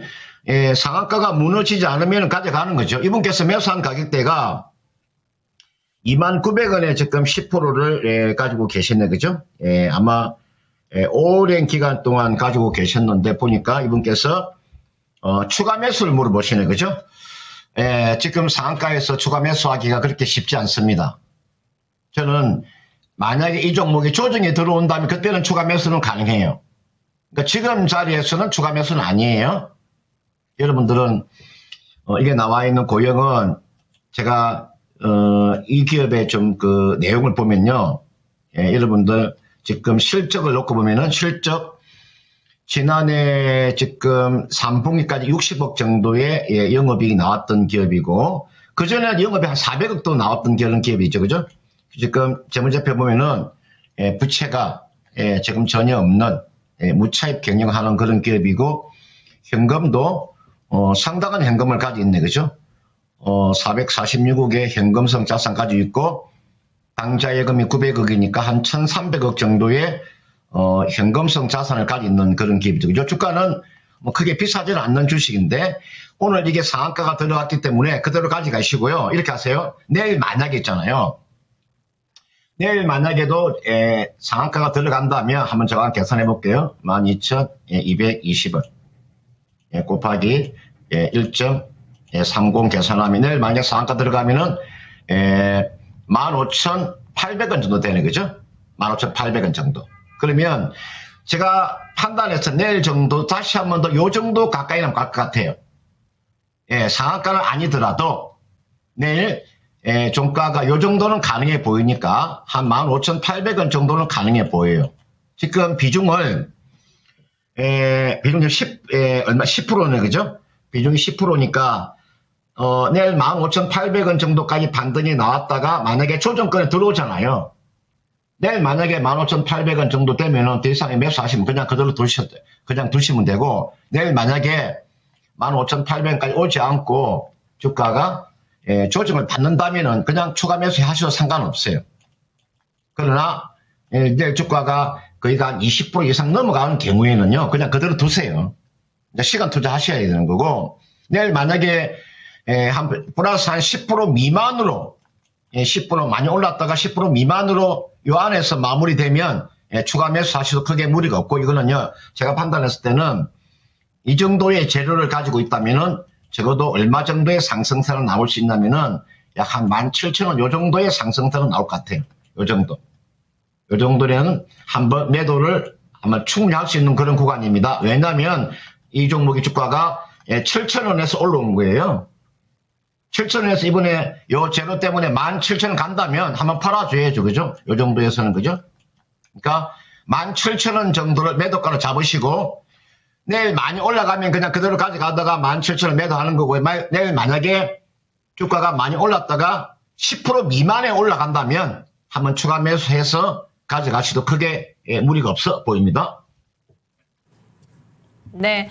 상한가가 무너지지 않으면 가져가는 거죠. 이분께서 매수한 가격대가 29,900원에 지금 10%를 가지고 계셨네. 그죠? 아마 오랜 기간 동안 가지고 계셨는데 보니까 이분께서 추가 매수를 물어보시네. 그죠? 지금 상한가에서 추가 매수하기가 그렇게 쉽지 않습니다. 저는 만약에 이 종목이 조정이 들어온다면 그때는 추가 매수는 가능해요. 그러니까 지금 자리에서는 추가 매수는 아니에요. 여러분들은 이게 나와 있는 고영은 제가 이 기업의 좀 그 내용을 보면요, 여러분들 지금 실적을 놓고 보면은 실적 지난해 지금 3분기까지 60억 정도의 영업이익이 나왔던 기업이고 그 전에 영업이 한 400억도 나왔던 그런 기업이죠, 그죠? 지금 재무제표 보면은 부채가 지금 전혀 없는 무차입 경영하는 그런 기업이고 현금도 상당한 현금을 가지고 있네, 그죠? 446억의 현금성 자산 가지고 있고 당좌 예금이 900억이니까 한 1,300억 정도의 현금성 자산을 가지고 있는 그런 기업이죠. 그죠? 주가는 뭐 크게 비싸지는 않는 주식인데 오늘 이게 상한가가 들어갔기 때문에 그대로 가져가시고요. 이렇게 하세요. 내일 만약에 있잖아요. 내일 만약에도 상한가가 들어간다면 한번 제가 계산해 볼게요. 12,220원 곱하기 1.30 계산하면 내일 만약 상한가 들어가면은 15,800원 정도 되는 거죠. 15,800원 정도. 그러면 제가 판단해서 내일 정도 다시 한 번 더 요 정도 가까이 나면 갈 것 같아요. 상한가는 아니더라도 내일 종가가 요 정도는 가능해 보이니까 한 15,800원 정도는 가능해 보여요. 지금 비중을 비중이 10%네, 그죠? 비중이 10%니까 내일 15,800원 정도까지 반등이 나왔다가 만약에 조정권에 들어오잖아요. 내일 만약에 15,800원 정도 되면은 더 이상의 매수하시면 그냥 그대로 두시면 되고 내일 만약에 15,800원까지 오지 않고 주가가 조정을 받는다면은 그냥 추가 매수 하셔도 상관없어요. 그러나 내일 주가가 거의가 한 20% 이상 넘어가는 경우에는요, 그냥 그대로 두세요. 시간 투자하셔야 되는 거고, 내일 만약에 플러스 한 10% 미만으로, 10% 많이 올랐다가 10% 미만으로 요 안에서 마무리되면 추가 매수 하셔도 크게 무리가 없고, 이거는요, 제가 판단했을 때는 이 정도의 재료를 가지고 있다면은 적어도 얼마 정도의 상승세는 나올 수 있냐면은 약 한 17,000원 요 정도의 상승세는 나올 것 같아요. 요 정도. 요 정도는 한번 매도를 아마 충분히 할 수 있는 그런 구간입니다. 왜냐하면 이 종목의 주가가 7,000원에서 올라온 거예요. 7,000원에서 이번에 요 재료 때문에 17,000원 간다면 한번 팔아줘야죠. 그죠? 요 정도에서는, 그죠? 그러니까 17,000원 정도를 매도가로 잡으시고 내일 많이 올라가면 그냥 그대로 가져가다가 17,000원 매도하는 거고 내일 만약에 주가가 많이 올랐다가 10% 미만에 올라간다면 한번 추가 매수해서 가져가시도 크게 무리가 없어 보입니다. 네.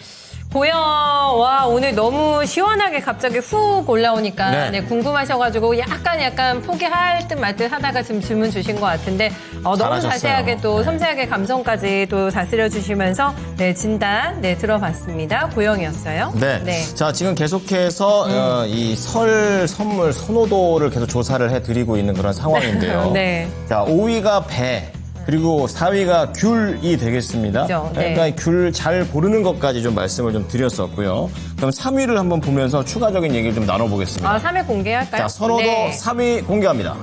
고영와 오늘 너무 시원하게 갑자기 훅 올라오니까 네. 궁금하셔가지고 약간 포기할 듯 말 듯 하다가 지금 질문 주신 것 같은데 너무 잘하셨어요. 자세하게 또 섬세하게 감성까지 또 다스려 주시면서 진단 들어봤습니다. 고영이었어요. 네. 자, 지금 계속해서 이 설 선물 선호도를 계속 조사를 해드리고 있는 그런 상황인데요. 네. 자, 5위가 배. 그리고 4위가 귤이 되겠습니다. 그렇죠. 네. 그러니까 귤 잘 고르는 것까지 좀 말씀을 좀 드렸었고요. 그럼 3위를 한번 보면서 추가적인 얘기를 좀 나눠보겠습니다. 3위 공개할까요? 자, 선호도 네. 3위 공개합니다.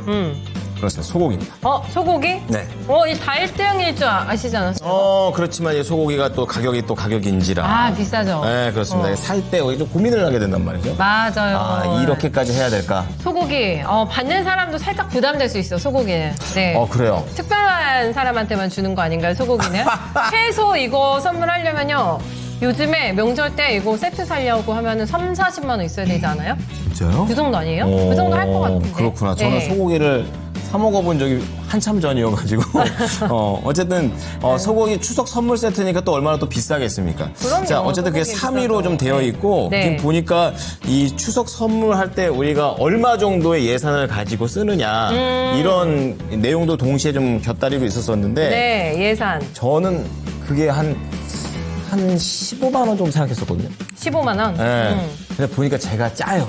그렇습니다. 소고기입니다. 소고기? 네. 이 다 1등일 줄 아시지 않았어요? 그렇지만 이 소고기가 또 가격인지라. 비싸죠. 네, 그렇습니다. 살 때 좀 고민을 하게 된단 말이죠. 맞아요. 이렇게까지 해야 될까? 소고기 받는 사람도 살짝 부담될 수 있어. 소고기는. 네. 그래요. 특별한 사람한테만 주는 거 아닌가요? 소고기는. 채소 이거 선물하려면요. 요즘에 명절 때 이거 세트 살려고 하면은 3, 40만 원 있어야 되지 않아요? 진짜요? 그 정도 아니에요? 그 정도 할 것 같은데. 그렇구나. 저는 네. 소고기를 사 먹어본 적이 한참 전이어가지고 어쨌든 소고기 추석 선물 세트니까 또 얼마나 또 비싸겠습니까? 그럼요. 자, 어쨌든 그게 소고기 3위로 비싸죠. 좀 되어 있고 네. 지금 보니까 이 추석 선물할 때 우리가 얼마 정도의 예산을 가지고 쓰느냐 이런 내용도 동시에 좀 곁다리로 있었었는데 네, 예산. 저는 그게 한 15만 원 정도 생각했었거든요. 15만 원. 네. 근데 보니까 제가 짜요.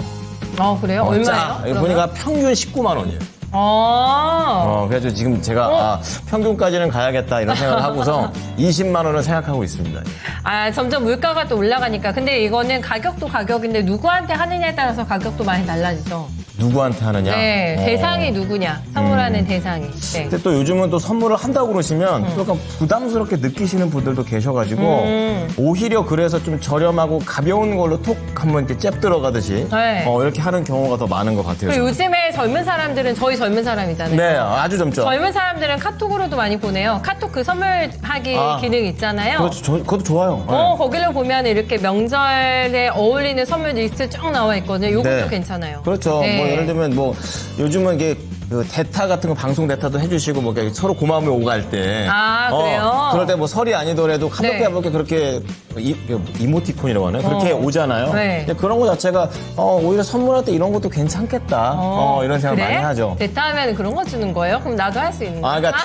그래요? 얼마예요? 짜. 그러면? 보니까 평균 19만 원이에요. 그래서 지금 제가 평균까지는 가야겠다 이런 생각을 하고서 20만 원을 생각하고 있습니다. 점점 물가가 또 올라가니까. 근데 이거는 가격도 가격인데 누구한테 하느냐에 따라서 가격도 많이 달라지죠. 누구한테 하느냐? 네, 대상이 누구냐. 선물하는 대상이. 네. 근데 또 요즘은 또 선물을 한다고 그러시면 또 약간 부담스럽게 느끼시는 분들도 계셔가지고 오히려 그래서 좀 저렴하고 가벼운 걸로 톡 한번 이렇게 잽 들어가듯이 네. 이렇게 하는 경우가 더 많은 것 같아요. 그리고 요즘에 젊은 사람들은 저희 젊은 사람이잖아요. 네, 아주 젊죠. 젊은 사람들은 카톡으로도 많이 보내요. 카톡 그 선물하기 기능 있잖아요. 그렇죠. 그것도 좋아요. 거기를 보면 이렇게 명절에 어울리는 선물 리스트 쫙 나와 있거든요. 요것도 네. 괜찮아요. 그렇죠. 네. 뭐 예를 들면 뭐 요즘은 이게 그 대타 같은 거 방송 대타도 해주시고 뭐 이렇게 서로 고마움이 오갈 때. 그래요? 그럴 때 뭐 설이 아니더라도 카톡에 네. 뭐 그렇게 이모티콘이라고 하나요? 그렇게 오잖아요. 네. 근데 그런 거 자체가 오히려 선물할 때 이런 것도 괜찮겠다. 이런 생각 그래? 많이 하죠. 대타하면 그런 거 주는 거예요? 그럼 나도 할 수 있는 거야? 그러니까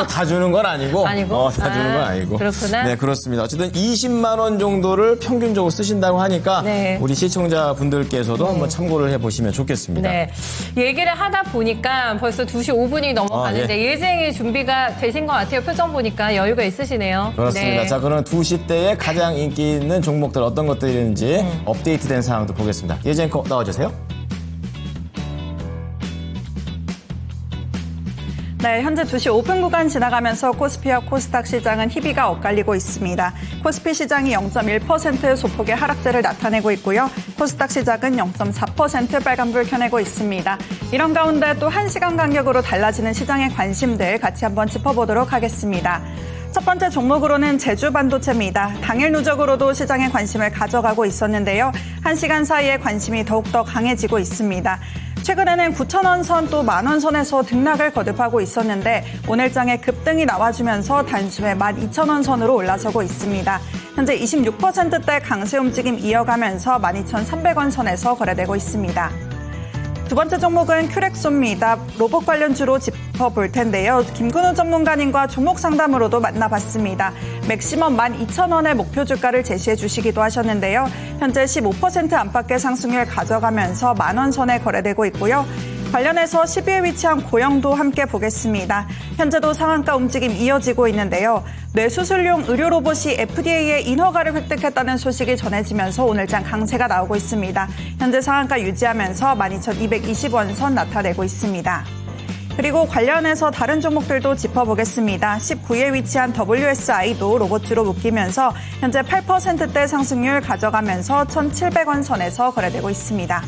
다 주는 건 아니고. 아니고? 다 주는 건 아니고. 그렇구나. 네, 그렇습니다. 어쨌든 20만 원 정도를 평균적으로 쓰신다고 하니까 네. 우리 시청자분들께서도 한번 참고를 해보시면 좋겠습니다. 네. 얘기를 하다 보니까 벌써 2시 5분이 넘어가는데 일쟁이 준비가 되신 것 같아요. 표정 보니까 여유가 있으시네요. 그렇습니다. 네. 자, 그러면 2시 때에 가장 인기 있는 종목들 어떤 것들인지 업데이트된 사항도 보겠습니다. 예전거 나와주세요. 네, 현재 2시 5분 구간 지나가면서 코스피와 코스닥 시장은 희비가 엇갈리고 있습니다. 코스피 시장이 0.1% 소폭의 하락세를 나타내고 있고요. 코스닥 시장은 0.4% 빨간불 켜내고 있습니다. 이런 가운데 또 1시간 간격으로 달라지는 시장의 관심들 같이 한번 짚어보도록 하겠습니다. 첫 번째 종목으로는 제주반도체입니다. 당일 누적으로도 시장의 관심을 가져가고 있었는데요. 1시간 사이에 관심이 더욱더 강해지고 있습니다. 최근에는 9,000원 선 또 10,000원 선에서 등락을 거듭하고 있었는데 오늘장에 급등이 나와주면서 단숨에 12,000원 선으로 올라서고 있습니다. 현재 26%대 강세 움직임 이어가면서 12,300원 선에서 거래되고 있습니다. 두 번째 종목은 큐렉소입니다. 로봇 관련주로 짚어볼 텐데요. 김근우 전문가님과 종목 상담으로도 만나봤습니다. 맥시멈 12,000원의 목표 주가를 제시해 주시기도 하셨는데요. 현재 15% 안팎의 상승률 가져가면서 10,000원 선에 거래되고 있고요. 관련해서 10위에 위치한 고영도 함께 보겠습니다. 현재도 상한가 움직임 이어지고 있는데요. 뇌수술용 의료 로봇이 FDA의 인허가를 획득했다는 소식이 전해지면서 오늘장 강세가 나오고 있습니다. 현재 상한가 유지하면서 12,220원 선 나타내고 있습니다. 그리고 관련해서 다른 종목들도 짚어보겠습니다. 19위에 위치한 WSI도 로봇주로 묶이면서 현재 8%대 상승률 가져가면서 1,700원 선에서 거래되고 있습니다.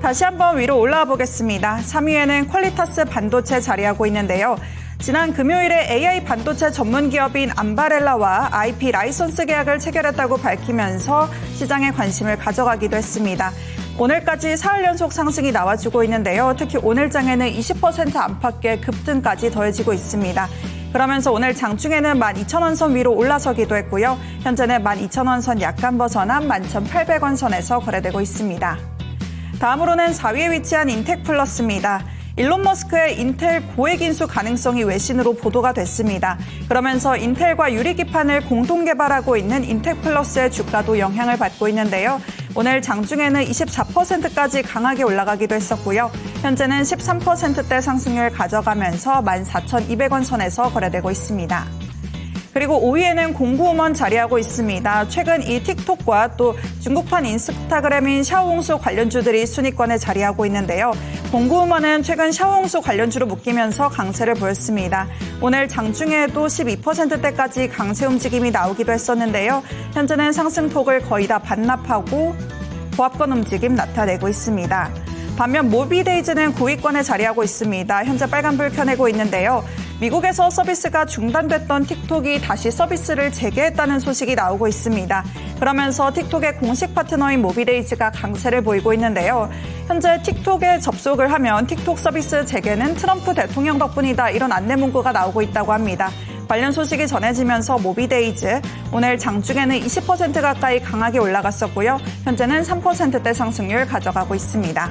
다시 한번 위로 올라와 보겠습니다. 3위에는 퀄리타스 반도체 자리하고 있는데요. 지난 금요일에 AI 반도체 전문 기업인 암바렐라와 IP 라이선스 계약을 체결했다고 밝히면서 시장에 관심을 가져가기도 했습니다. 오늘까지 사흘 연속 상승이 나와주고 있는데요. 특히 오늘장에는 20% 안팎의 급등까지 더해지고 있습니다. 그러면서 오늘 장중에는 12,000원 선 위로 올라서기도 했고요. 현재는 12,000원 선 약간 벗어난 11,800원 선에서 거래되고 있습니다. 다음으로는 4위에 위치한 인텍플러스입니다. 일론 머스크의 인텔 고액 인수 가능성이 외신으로 보도가 됐습니다. 그러면서 인텔과 유리기판을 공동 개발하고 있는 인텍플러스의 주가도 영향을 받고 있는데요. 오늘 장중에는 24%까지 강하게 올라가기도 했었고요. 현재는 13%대 상승률 가져가면서 14,200원 선에서 거래되고 있습니다. 그리고 5위에는 공구음원 자리하고 있습니다. 최근 이 틱톡과 또 중국판 인스타그램인 샤오홍수 관련주들이 순위권에 자리하고 있는데요. 공구음원은 최근 샤오홍수 관련주로 묶이면서 강세를 보였습니다. 오늘 장중에도 12%대까지 강세 움직임이 나오기도 했었는데요. 현재는 상승폭을 거의 다 반납하고 보합권 움직임 나타내고 있습니다. 반면 모비데이즈는 9위권에 자리하고 있습니다. 현재 빨간불 켜내고 있는데요. 미국에서 서비스가 중단됐던 틱톡이 다시 서비스를 재개했다는 소식이 나오고 있습니다. 그러면서 틱톡의 공식 파트너인 모비데이즈가 강세를 보이고 있는데요. 현재 틱톡에 접속을 하면 틱톡 서비스 재개는 트럼프 대통령 덕분이다, 이런 안내 문구가 나오고 있다고 합니다. 관련 소식이 전해지면서 모비데이즈 오늘 장중에는 20% 가까이 강하게 올라갔었고요. 현재는 3%대 상승률 가져가고 있습니다.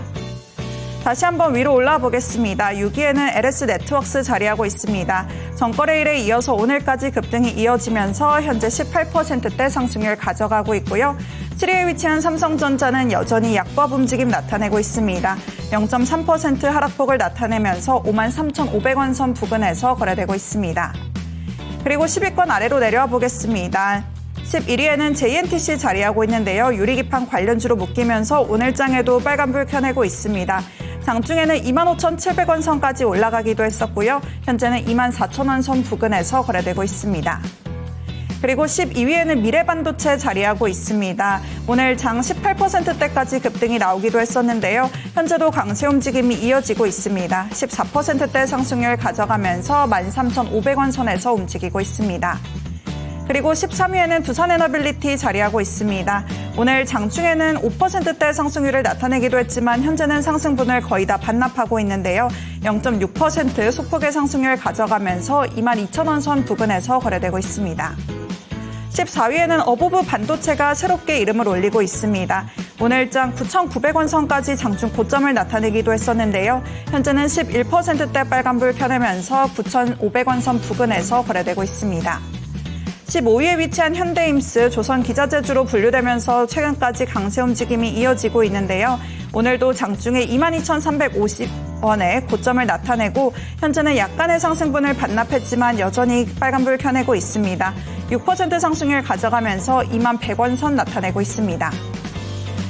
다시 한번 위로 올라와 보겠습니다. 6위에는 LS 네트워크스 자리하고 있습니다. 전거래일에 이어서 오늘까지 급등이 이어지면서 현재 18%대 상승률 가져가고 있고요. 7위에 위치한 삼성전자는 여전히 약보합 움직임 나타내고 있습니다. 0.3% 하락폭을 나타내면서 53,500원 선 부근에서 거래되고 있습니다. 그리고 10위권 아래로 내려와 보겠습니다. 11위에는 JNTC 자리하고 있는데요. 유리기판 관련주로 묶이면서 오늘장에도 빨간불 켜내고 있습니다. 장중에는 25,700원 선까지 올라가기도 했었고요. 현재는 24,000원 선 부근에서 거래되고 있습니다. 그리고 12위에는 미래반도체 자리하고 있습니다. 오늘 장 18%대까지 급등이 나오기도 했었는데요. 현재도 강세 움직임이 이어지고 있습니다. 14%대 상승률 가져가면서 13,500원 선에서 움직이고 있습니다. 그리고 13위에는 두산에너빌리티 자리하고 있습니다. 오늘 장중에는 5%대 상승률을 나타내기도 했지만 현재는 상승분을 거의 다 반납하고 있는데요. 0.6% 소폭의 상승률 가져가면서 22,000원 선 부근에서 거래되고 있습니다. 14위에는 어보브 반도체가 새롭게 이름을 올리고 있습니다. 오늘장 9,900원 선까지 장중 고점을 나타내기도 했었는데요. 현재는 11%대 빨간불 켜내면서 9,500원 선 부근에서 거래되고 있습니다. 15위에 위치한 현대임스, 조선기자재주로 분류되면서 최근까지 강세 움직임이 이어지고 있는데요. 오늘도 장중에 22,350원의 고점을 나타내고 현재는 약간의 상승분을 반납했지만 여전히 빨간불 켜내고 있습니다. 6% 상승률 가져가면서 21,100원 선 나타내고 있습니다.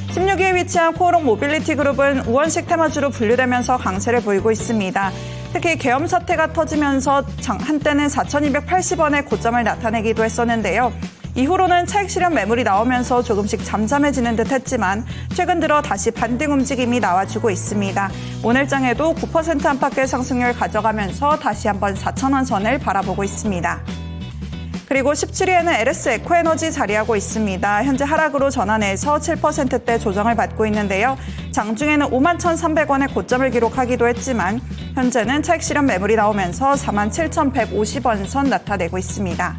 16위에 위치한 코오롱 모빌리티 그룹은 우원식 테마주로 분류되면서 강세를 보이고 있습니다. 특히 계엄 사태가 터지면서 한때는 4,280원의 고점을 나타내기도 했었는데요. 이후로는 차익 실현 매물이 나오면서 조금씩 잠잠해지는 듯 했지만 최근 들어 다시 반등 움직임이 나와주고 있습니다. 오늘장에도 9% 안팎의 상승률 가져가면서 다시 한번 4,000원 선을 바라보고 있습니다. 그리고 17위에는 LS 에코에너지 자리하고 있습니다. 현재 하락으로 전환해서 7%대 조정을 받고 있는데요. 장중에는 51,300원의 고점을 기록하기도 했지만 현재는 차익 실현 매물이 나오면서 47,150원 선 나타내고 있습니다.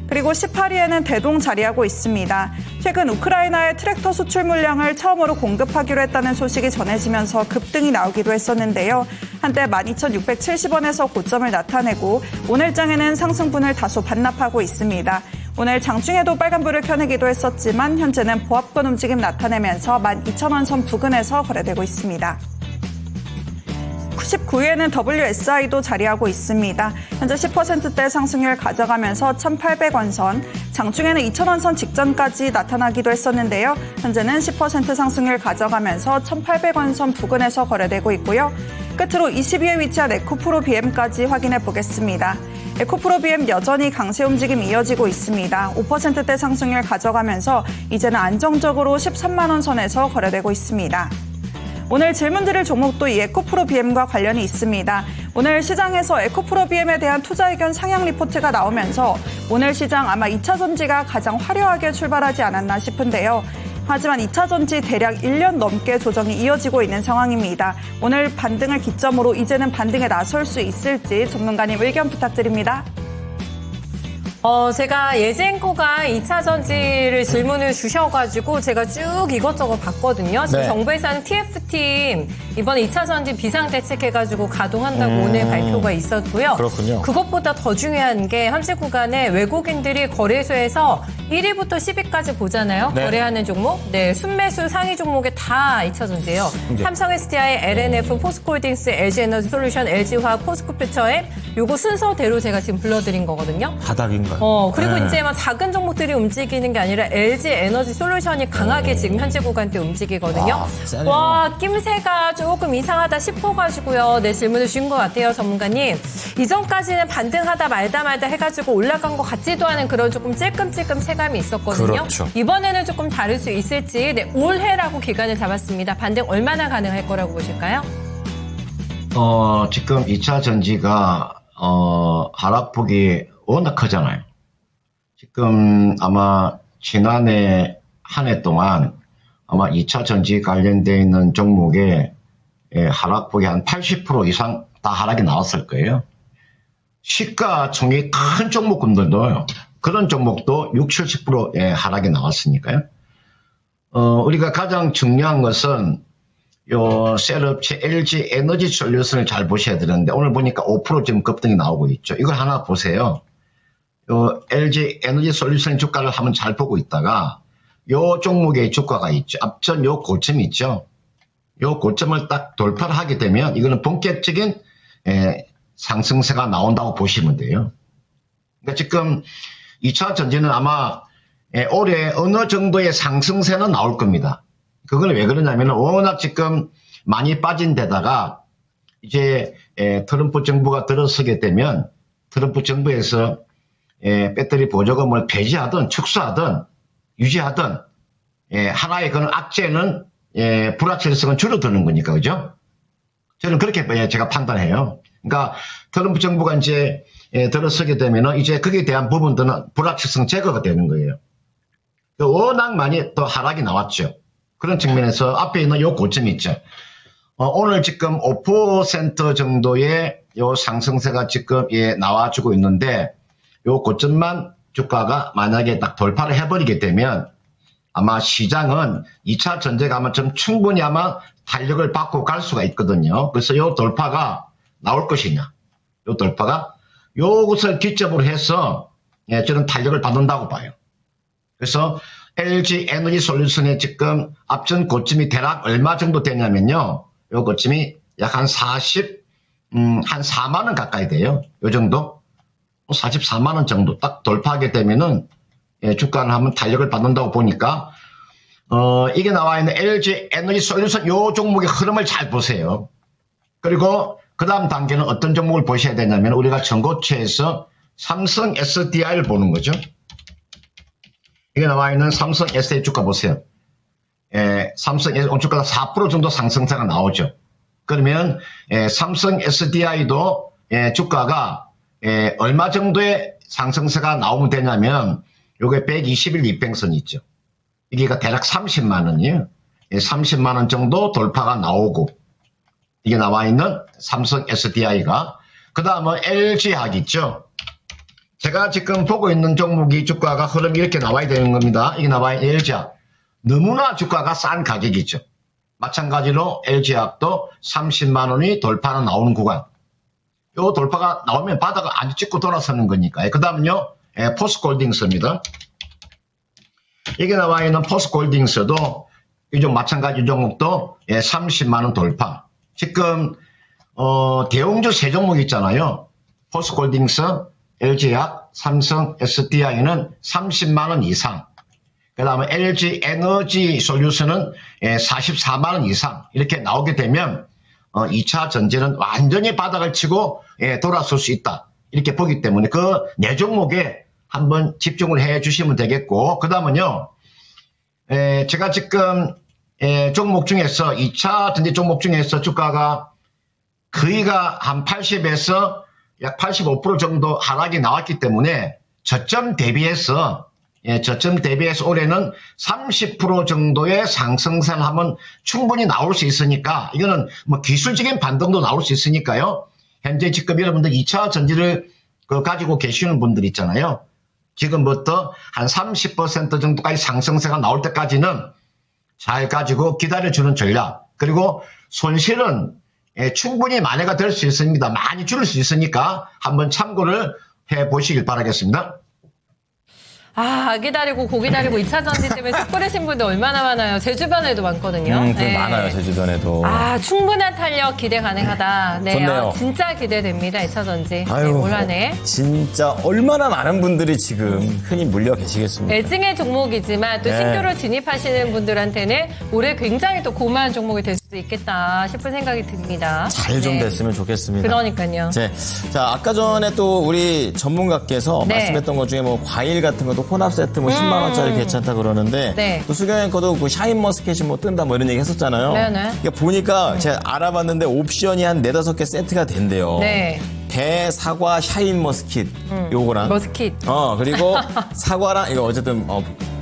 그리고 18위에는 대동 자리하고 있습니다. 최근 우크라이나의 트랙터 수출 물량을 처음으로 공급하기로 했다는 소식이 전해지면서 급등이 나오기도 했었는데요. 한때 12,670원에서 고점을 나타내고 오늘장에는 상승분을 다소 반납하고 있습니다. 오늘 장중에도 빨간불을 켜내기도 했었지만 현재는 보합권 움직임 나타내면서 12,000원 선 부근에서 거래되고 있습니다. 19위에는 WSI도 자리하고 있습니다. 현재 10%대 상승률 가져가면서 1,800원 선, 장중에는 2,000원 선 직전까지 나타나기도 했었는데요. 현재는 10% 상승률 가져가면서 1,800원 선 부근에서 거래되고 있고요. 끝으로 20위에 위치한 에코프로 BM까지 확인해 보겠습니다. 에코프로 BM 여전히 강세 움직임 이어지고 있습니다. 5%대 상승률 가져가면서 이제는 안정적으로 13만원 선에서 거래되고 있습니다. 오늘 질문 드릴 종목도 이 에코프로 BM과 관련이 있습니다. 오늘 시장에서 에코프로 BM에 대한 투자 의견 상향 리포트가 나오면서 오늘 시장 아마 2차 전지가 가장 화려하게 출발하지 않았나 싶은데요. 하지만 2차 전지 대략 1년 넘게 조정이 이어지고 있는 상황입니다. 오늘 반등을 기점으로 이제는 반등에 나설 수 있을지 전문가님 의견 부탁드립니다. 제가 예진코가 2차 전지를 질문을 주셔가지고 제가 쭉 이것저것 봤거든요. 지금 네. 정부에서 하는 TF팀 이번에 2차 전지 비상대책해가지고 가동한다고 오늘 발표가 있었고요. 그렇군요. 그것보다 더 중요한 게 현재 구간에 외국인들이 거래소에서 1위부터 10위까지 보잖아요. 네. 거래하는 종목. 네, 순매수 상위 종목에 다 2차 전지예요. 삼성 SDI, LNF, 포스코홀딩스, LG에너지 솔루션, LG화학, 포스코퓨처엠 요거 순서대로 제가 지금 불러드린 거거든요. 바닥인가요? 그리고 네. 이제 막 작은 종목들이 움직이는 게 아니라 LG 에너지 솔루션이 강하게 지금 현재 구간대 움직이거든요. 와, 세네요. 와, 낌새가 조금 이상하다 싶어가지고요. 네, 질문을 주신 것 같아요, 전문가님. 이전까지는 반등하다 말다 해가지고 올라간 것 같지도 않은 그런 조금 찔끔찔끔 체감이 있었거든요. 그렇죠. 이번에는 조금 다를 수 있을지, 네, 올해라고 기간을 잡았습니다. 반등 얼마나 가능할 거라고 보실까요? 지금 2차 전지가 하락폭이 워낙 크잖아요. 지금 아마 지난해 한 해 동안 아마 2차 전지 관련되어 있는 종목의 하락폭이 한 80% 이상 다 하락이 나왔을 거예요. 시가총이 큰 종목군들도 그런 종목도 60, 70%의 하락이 나왔으니까요. 우리가 가장 중요한 것은 요 셀업체 LG 에너지 솔루션을 잘 보셔야 되는데 오늘 보니까 5% 지금 급등이 나오고 있죠. 이걸 하나 보세요. 요 LG 에너지 솔루션 주가를 한번 잘 보고 있다가 요 종목의 주가가 있죠. 앞전 요 고점이 있죠. 요 고점을 딱 돌파를 하게 되면 이거는 본격적인 상승세가 나온다고 보시면 돼요. 그러니까 지금 2차 전지는 아마 올해 어느 정도의 상승세는 나올 겁니다. 그건 왜 그러냐면 워낙 지금 많이 빠진 데다가 이제 트럼프 정부가 들어서게 되면 트럼프 정부에서 배터리 보조금을 폐지하든 축소하든 유지하든 하나의 그런 악재는 불확실성은 줄어드는 거니까 그죠? 저는 그렇게 제가 판단해요. 그러니까 트럼프 정부가 이제 들어서게 되면 이제 거기에 대한 부분들은 불확실성 제거가 되는 거예요. 워낙 많이 또 하락이 나왔죠. 그런 측면에서 앞에 있는 요 고점이 있죠. 오늘 지금 5% 정도의 요 상승세가 지금 나와주고 있는데 요 고점만 주가가 만약에 딱 돌파를 해버리게 되면 아마 시장은 2차 전지가 아마 좀 충분히 아마 탄력을 받고 갈 수가 있거든요. 그래서 요 돌파가 나올 것이냐. 요 돌파가 요것을 기점으로 해서 저는 탄력을 받는다고 봐요. 그래서 LG 에너지 솔루션의 지금 앞전 고점이 대략 얼마 정도 되냐면요. 요 고점이 약 한 4만 원 가까이 돼요. 요 정도. 44만 원 정도 딱 돌파하게 되면은 주가는 한번 탄력을 받는다고 보니까 이게 나와 있는 LG 에너지 솔루션 요 종목의 흐름을 잘 보세요. 그리고 그 다음 단계는 어떤 종목을 보셔야 되냐면 우리가 전고체에서 삼성 SDI를 보는 거죠. 이게 나와 있는 삼성 SDI 주가 보세요. 삼성 SDI 주가가 4% 정도 상승세가 나오죠. 그러면 삼성 SDI도 주가가 얼마 정도의 상승세가 나오면 되냐면 요게 120일 이평선이 있죠. 이게 대략 30만 원이에요. 30만 원 정도 돌파가 나오고 이게 나와 있는 삼성 SDI가 그 다음은 LG학 있죠. 제가 지금 보고 있는 종목이 주가가 흐름이 이렇게 나와야 되는 겁니다. 이게 나와 있는 LG학. 너무나 주가가 싼 가격이죠. 마찬가지로 LG학도 30만 원이 돌파는 나오는 구간. 요 돌파가 나오면 바닥을 안 찍고 돌아서는 거니까. 그 다음은요, 포스골딩스입니다. 이게 나와 있는 포스골딩스도 이종 마찬가지 종목도 30만 원 돌파. 지금 대형주 세 종목 있잖아요. 포스골딩스, LG학, 삼성 SDI는 30만 원 이상. 그 다음에 LG 에너지 솔루션은 44만 원 이상 이렇게 나오게 되면 2차 전지는 완전히 바닥을 치고 돌아설 수 있다. 이렇게 보기 때문에 그 네 종목에 한번 집중을 해 주시면 되겠고 그 다음은요. 제가 지금 종목 중에서 2차 전지 종목 중에서 주가가 거의가 한 80에서 약 85% 정도 하락이 나왔기 때문에 저점 대비해서 올해는 30% 정도의 상승세를 하면 충분히 나올 수 있으니까 이거는 뭐 기술적인 반등도 나올 수 있으니까요. 현재 지금 여러분들 2차 전지를 가지고 계시는 분들 있잖아요. 지금부터 한 30% 정도까지 상승세가 나올 때까지는 잘 가지고 기다려주는 전략. 그리고 손실은 충분히 만회가 될 수 있습니다. 많이 줄일 수 있으니까 한번 참고를 해 보시길 바라겠습니다. 기다리고 고기 다리고 2차 전지 때문에 속 끓이신 분들 얼마나 많아요. 제 주변에도 많거든요. 많아요, 제 주변에도. 충분한 탄력 기대 가능하다. 네, 좋네요. 진짜 기대됩니다. 2차 전지. 아유, 올 한해. 진짜 얼마나 많은 분들이 지금 흔히 물려 계시겠습니까? 애증의 종목이지만 또 신규로 진입하시는 분들한테는 올해 굉장히 또 고마운 종목이 될 수도 있겠다 싶은 생각이 듭니다. 잘 좀 됐으면 좋겠습니다. 그러니까요. 자, 아까 전에 또 우리 전문가께서 말씀했던 것 중에 뭐 과일 같은 것도 혼합 세트 뭐 10만 원짜리 괜찮다 그러는데 또 수경 앵커도 그 샤인머스켓이 뭐 뜬다 뭐 이런 얘기 했었잖아요. 네네. 그러니까 보니까 제가 알아봤는데 옵션이 한 4-5개 세트가 된대요. 네. 대사과 샤인머스킷 요거랑 머스킷. 그리고 사과랑 이거 어쨌든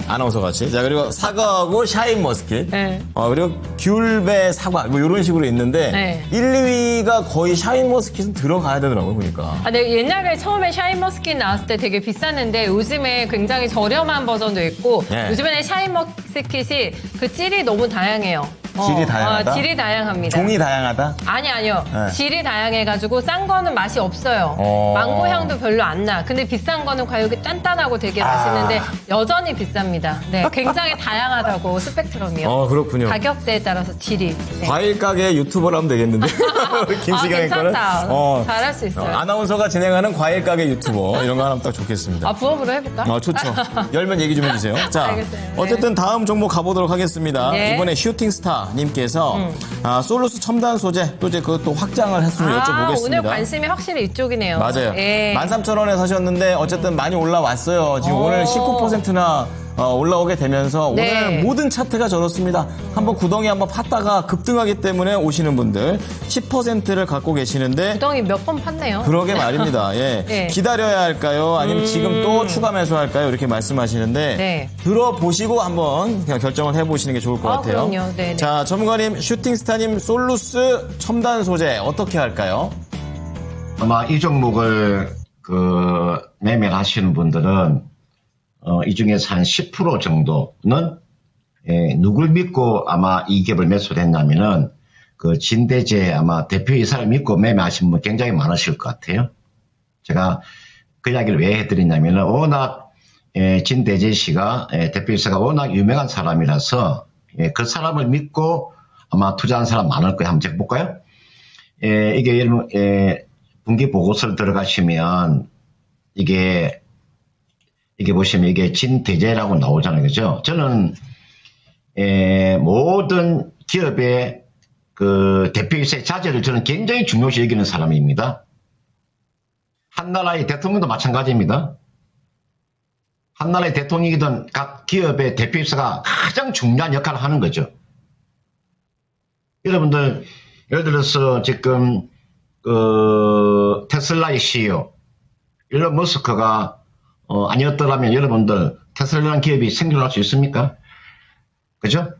아나운서 같이. 자, 그리고 사과하고 샤인머스킷. 네. 그리고 귤배 사과 뭐 이런 식으로 있는데 네. 1, 2위가 거의 샤인머스킷은 들어가야 되더라고요, 보니까. 네, 옛날에 처음에 샤인머스킷 나왔을 때 되게 비쌌는데 요즘에 굉장히 저렴한 버전도 있고 네. 요즘에는 샤인머스킷이 그 질이 너무 다양해요. 질이 다양하다? 질이 다양합니다. 종이 다양하다? 아니요. 네. 질이 다양해가지고 싼 거는 맛이 없어요. 망고 향도 별로 안 나. 근데 비싼 거는 과육이 단단하고 되게 맛있는데 여전히 비쌉니다. 네, 굉장히 다양하다고 스펙트럼이요. 그렇군요. 가격대에 따라서 질이. 네. 과일 가게 유튜버로 하면 되겠는데. 김시경의 거는. 괜찮다. 잘할 수 있어요. 아나운서가 진행하는 과일 가게 유튜버 이런 거 하면 딱 좋겠습니다. 부업으로 해볼까? 좋죠. 열면 얘기 좀 해주세요. 자, 알겠어요. 네. 어쨌든 다음 종목 가보도록 하겠습니다. 네. 이번에 슈팅스타님께서 솔루스 첨단 소재 또 이제 그것도 확장을 했으면 여쭤보겠습니다. 오늘 관심이 확실히 이쪽이네요. 맞아요. 예. 13,000원에 사셨는데 어쨌든 많이 올라왔어요. 지금 오늘 19%나 올라오게 되면서 네. 오늘 모든 차트가 저렇습니다. 한번 구덩이 한번 팠다가 급등하기 때문에 오시는 분들 10%를 갖고 계시는데 구덩이 몇 번 팠네요. 그러게 말입니다. 예. 네. 기다려야 할까요? 아니면 지금 또 추가 매수할까요? 이렇게 말씀하시는데 네. 들어보시고 한번 그냥 결정을 해보시는 게 좋을 것 같아요. 그럼요. 네네. 자, 전문가님, 슈팅스타님, 솔루스 첨단 소재 어떻게 할까요? 아마 이 종목을 매매를 하시는 분들은 이 중에서 한 10% 정도는 누굴 믿고 아마 이 기업을 매수를 했냐면은 그 진대재 아마 대표이사를 믿고 매매하신 분 굉장히 많으실 것 같아요. 제가 그 이야기를 왜 해드리냐면은 워낙 진대재 씨가 대표이사가 워낙 유명한 사람이라서 그 사람을 믿고 아마 투자한 사람 많을 거예요. 한번 제가 볼까요? 이게 여러분 분기 보고서를 들어가시면 이게 보시면 이게 진대재라고 나오잖아요. 그죠? 저는 모든 기업의 그 대표이사의 자제를 저는 굉장히 중요시 여기는 사람입니다. 한 나라의 대통령도 마찬가지입니다. 한 나라의 대통령이든 각 기업의 대표이사가 가장 중요한 역할을 하는 거죠. 여러분들 예를 들어서 지금 테슬라의 CEO 일론 머스크가 아니었더라면 여러분들 테슬라라는 기업이 생존할 수 있습니까? 그죠?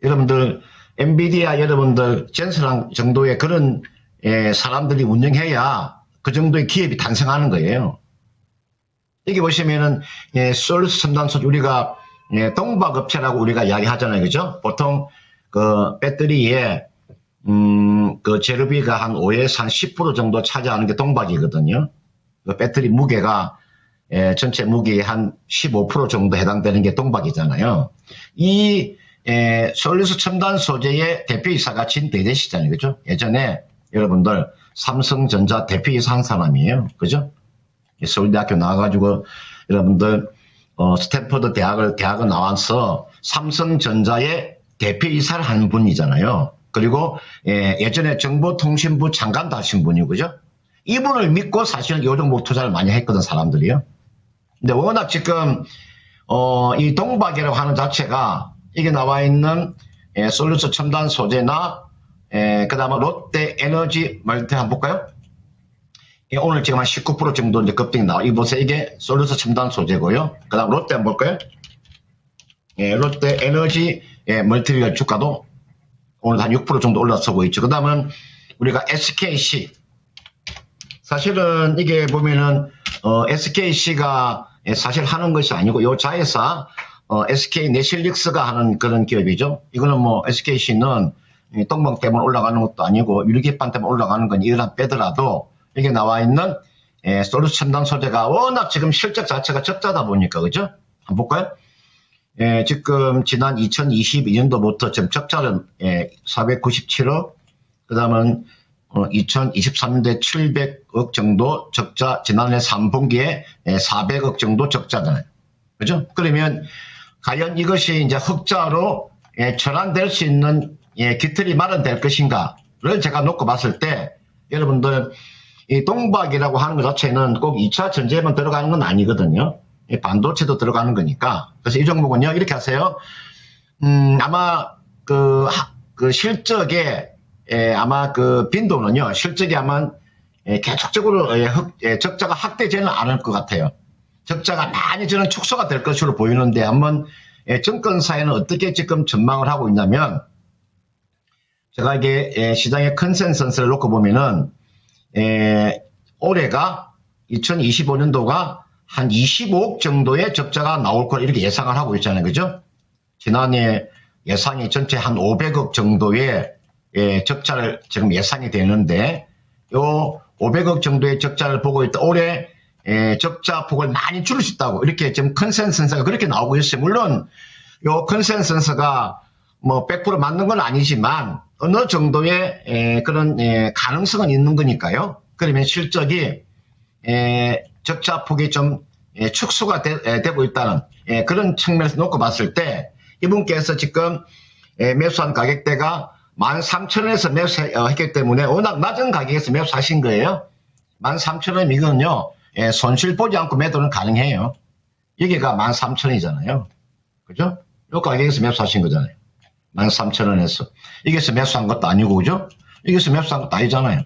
여러분들 엔비디아 여러분들 젠슨랑 정도의 그런 사람들이 운영해야 그 정도의 기업이 탄생하는 거예요. 여기 보시면은 솔루스 첨단 소재 우리가 동박업체라고 우리가 이야기하잖아요. 그죠? 보통 그 배터리에 그 재료비가 한 5에서 한 10% 정도 차지하는 게 동박이거든요. 그 배터리 무게가 전체 무게의 한 15% 정도 해당되는 게 동박이잖아요. 이 솔루스 첨단 소재의 대표이사가 진대재 씨잖아요. 그죠? 예전에 여러분들 삼성전자 대표이사 한 사람이에요. 그죠? 서울대학교 나와가지고 여러분들 스탠퍼드 대학을 나와서 삼성전자의 대표이사를 한 분이잖아요. 그리고 예전에 정보통신부 장관도 하신 분이고 그죠? 이분을 믿고 사실은 요 종목 투자를 많이 했거든 사람들이요. 근데 워낙 지금 이 동박이라고 하는 자체가 이게 나와 있는 솔루스 첨단 소재나 그 다음에 롯데 에너지 멀티 한번 볼까요? 오늘 지금 한 19% 정도 이제 급등이 나와. 이거 보세요. 이게 솔루스 첨단 소재고요. 그 다음 롯데 한번 볼까요? 롯데 에너지 멀티리얼 주가도 오늘 한 6% 정도 올라서고 있죠. 그 다음은 우리가 SKC. 사실은 이게 보면은 SKC가 사실 하는 것이 아니고 요 자회사 SK 내실릭스가 하는 그런 기업이죠. 이거는 뭐 SKC는 똥방 때문에 올라가는 것도 아니고 유리기판 때문에 올라가는 건 이런 빼더라도 이게 나와 있는 솔루스 첨단 소재가 워낙 지금 실적 자체가 적자다 보니까 그죠? 한번 볼까요? 지금 지난 2022년도부터 지금 적자는 497억, 그 다음은 2023년도에 700억 정도 적자, 지난해 3분기에 400억 정도 적자잖아요. 그죠? 그러면 과연 이것이 이제 흑자로 전환될 수 있는 깃털이 마련될 것인가를 제가 놓고 봤을 때 여러분들 이 동박이라고 하는 것 자체는 꼭 2차 전지에만 들어가는 건 아니거든요. 반도체도 들어가는 거니까. 그래서 이 종목은요, 이렇게 하세요. 아마 그 실적에 아마 그 빈도는요, 실적이 아마 계속적으로 적자가 확대되지는 않을 것 같아요. 적자가 많이 저는 축소가 될 것으로 보이는데 한번 정권사에는 어떻게 지금 전망을 하고 있냐면 제가 이게 시장의 컨센서스를 놓고 보면은 올해가 2025년도가 한 25억 정도의 적자가 나올 거라 이렇게 예상을 하고 있잖아요. 그죠? 지난해 예상이 전체 한 500억 정도의 적자를 지금 예상이 되는데 요 500억 정도의 적자를 보고 있다. 올해 적자 폭을 많이 줄일 수 있다고 이렇게 지금 컨센서스가 그렇게 나오고 있어요. 물론 요 컨센서스가 뭐 100% 맞는 건 아니지만 어느 정도의 그런 가능성은 있는 거니까요. 그러면 실적이 적자 폭이 좀 축소가 되고 있다는 그런 측면에서 놓고 봤을 때 이분께서 지금 매수한 가격대가 13,000원에서 매수했기 때문에 워낙 낮은 가격에서 매수하신 거예요. 13,000원이면요. 손실 보지 않고 매도는 가능해요. 여기가 13,000원이잖아요. 그죠? 이 가격에서 매수하신 거잖아요. 13,000원에서. 여기서 매수한 것도 아니고, 그죠? 여기서 매수한 것도 아니잖아요.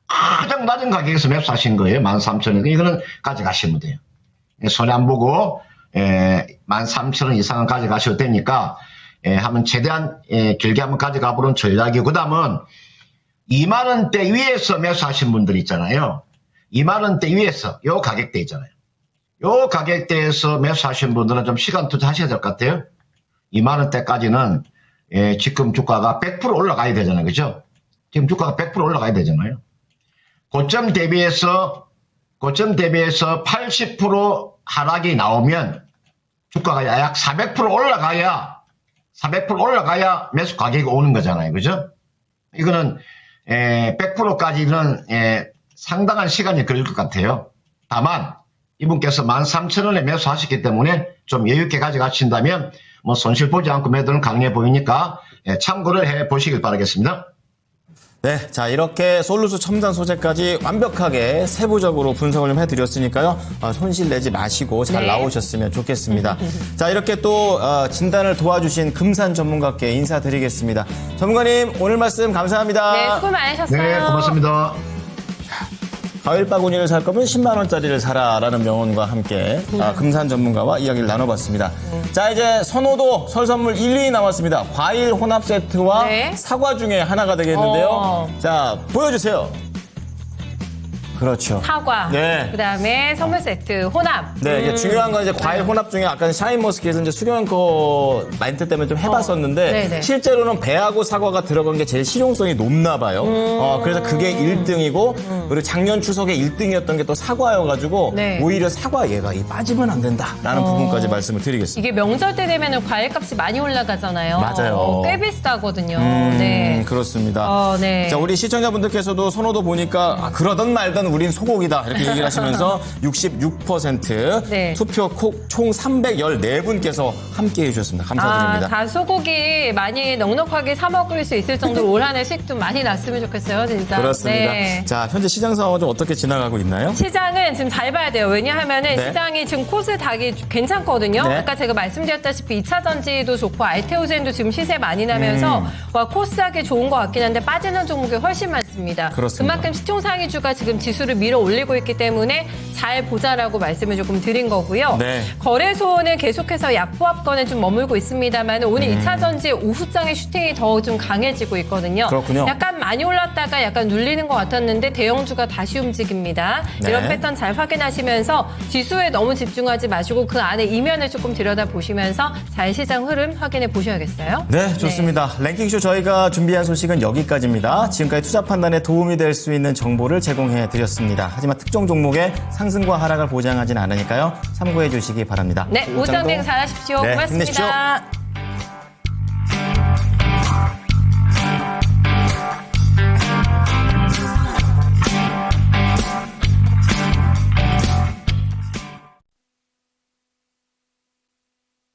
가장 낮은 가격에서 매수하신 거예요. 13,000원. 이거는 가져가시면 돼요. 손해 안 보고 13,000원 이상은 가져가셔도 되니까 한번 최대한 길게 한번 가져가 보는 전략이고 그 다음은 2만원대 위에서 매수하신 분들 있잖아요. 2만원대 위에서 요 가격대 있잖아요. 요 가격대에서 매수하신 분들은 좀 시간 투자하셔야 될 것 같아요. 2만원대까지는 지금 주가가 100% 올라가야 되잖아요. 그죠? 지금 주가가 100% 올라가야 되잖아요. 고점 대비해서 80% 하락이 나오면 주가가 약 400% 올라가야 매수 가격이 오는 거잖아요. 그죠? 이거는 100%까지는 상당한 시간이 걸릴 것 같아요. 다만 이분께서 13,000원에 매수하셨기 때문에 좀 여유 있게 가져가신다면 뭐 손실 보지 않고 매도는 가능해 보이니까 참고를 해 보시길 바라겠습니다. 네, 자 이렇게 솔루스 첨단 소재까지 완벽하게 세부적으로 분석을 좀 해드렸으니까요. 손실 내지 마시고 잘 네. 나오셨으면 좋겠습니다. 자 이렇게 또 진단을 도와주신 금산 전문가께 인사드리겠습니다. 전문가님 오늘 말씀 감사합니다. 네, 수고 많으셨어요. 네, 고맙습니다. 가을 바구니를 살 거면 10만 원짜리를 사라라는 명언과 함께 금산 전문가와 이야기를 나눠봤습니다. 자 이제 선호도 설선물 1위 남았습니다. 과일 혼합 세트와 네. 사과 중에 하나가 되겠는데요. 자 보여주세요. 그렇죠. 사과, 네. 그다음에 선물 세트, 혼합. 네, 이게 중요한 건 이제 과일 혼합 중에 아까 샤인머스켓에서 이제 수경앵커 멘트 때문에 좀 해봤었는데 네네. 실제로는 배하고 사과가 들어간 게 제일 실용성이 높나 봐요. 그래서 그게 1등이고 그리고 작년 추석에 1등이었던 게 또 사과여가지고 네. 오히려 사과 얘가 빠지면 안 된다라는 부분까지 말씀을 드리겠습니다. 이게 명절 때 되면 과일값이 많이 올라가잖아요. 맞아요. 꽤 비싸거든요. 네. 그렇습니다. 네. 자, 우리 시청자분들께서도 선호도 보니까 그러던 말던 우린 소고기다 이렇게 얘기를 하시면서 66% 네. 투표 총 314분께서 함께 해주셨습니다. 감사드립니다. 다 소고기 많이 넉넉하게 사 먹을 수 있을 정도로 올 한 해 수익 좀 많이 났으면 좋겠어요, 진짜. 그렇습니다. 네. 자, 현재 시장 상황은 좀 어떻게 지나가고 있나요? 시장은 지금 잘 봐야 돼요. 왜냐하면은 네. 시장이 지금 코스닥이 괜찮거든요. 네. 아까 제가 말씀드렸다시피 2차 전지도 좋고 알테오젠도 지금 시세 많이 나면서 코스닥이 좋은 것 같긴 한데 빠지는 종목이 훨씬 많습니다. 그렇습니다. 그만큼 시총상위주가 지금 지수를 밀어 올리고 있기 때문에 잘 보자라고 말씀을 조금 드린 거고요. 네. 거래소는 계속해서 약보합권에 좀 머물고 있습니다만 오늘 2차 전지 오후장의 슈팅이 더 좀 강해지고 있거든요. 그렇군요. 약간 많이 올랐다가 약간 눌리는 것 같았는데 대형주가 다시 움직입니다. 네. 이런 패턴 잘 확인하시면서 지수에 너무 집중하지 마시고 그 안에 이면을 조금 들여다보시면서 잘 시장 흐름 확인해 보셔야겠어요. 네, 좋습니다. 랭킹쇼 저희가 준비한 소식은 여기까지입니다. 지금까지 투자 판단에 도움이 될 수 있는 정보를 제공해 드렸습니다. 하지만 특정 종목의 상승과 하락을 보장하진 않으니까요. 참고해 주시기 바랍니다. 네, 오전 비행 잘하십시오. 네, 고맙습니다. 힘내십시오.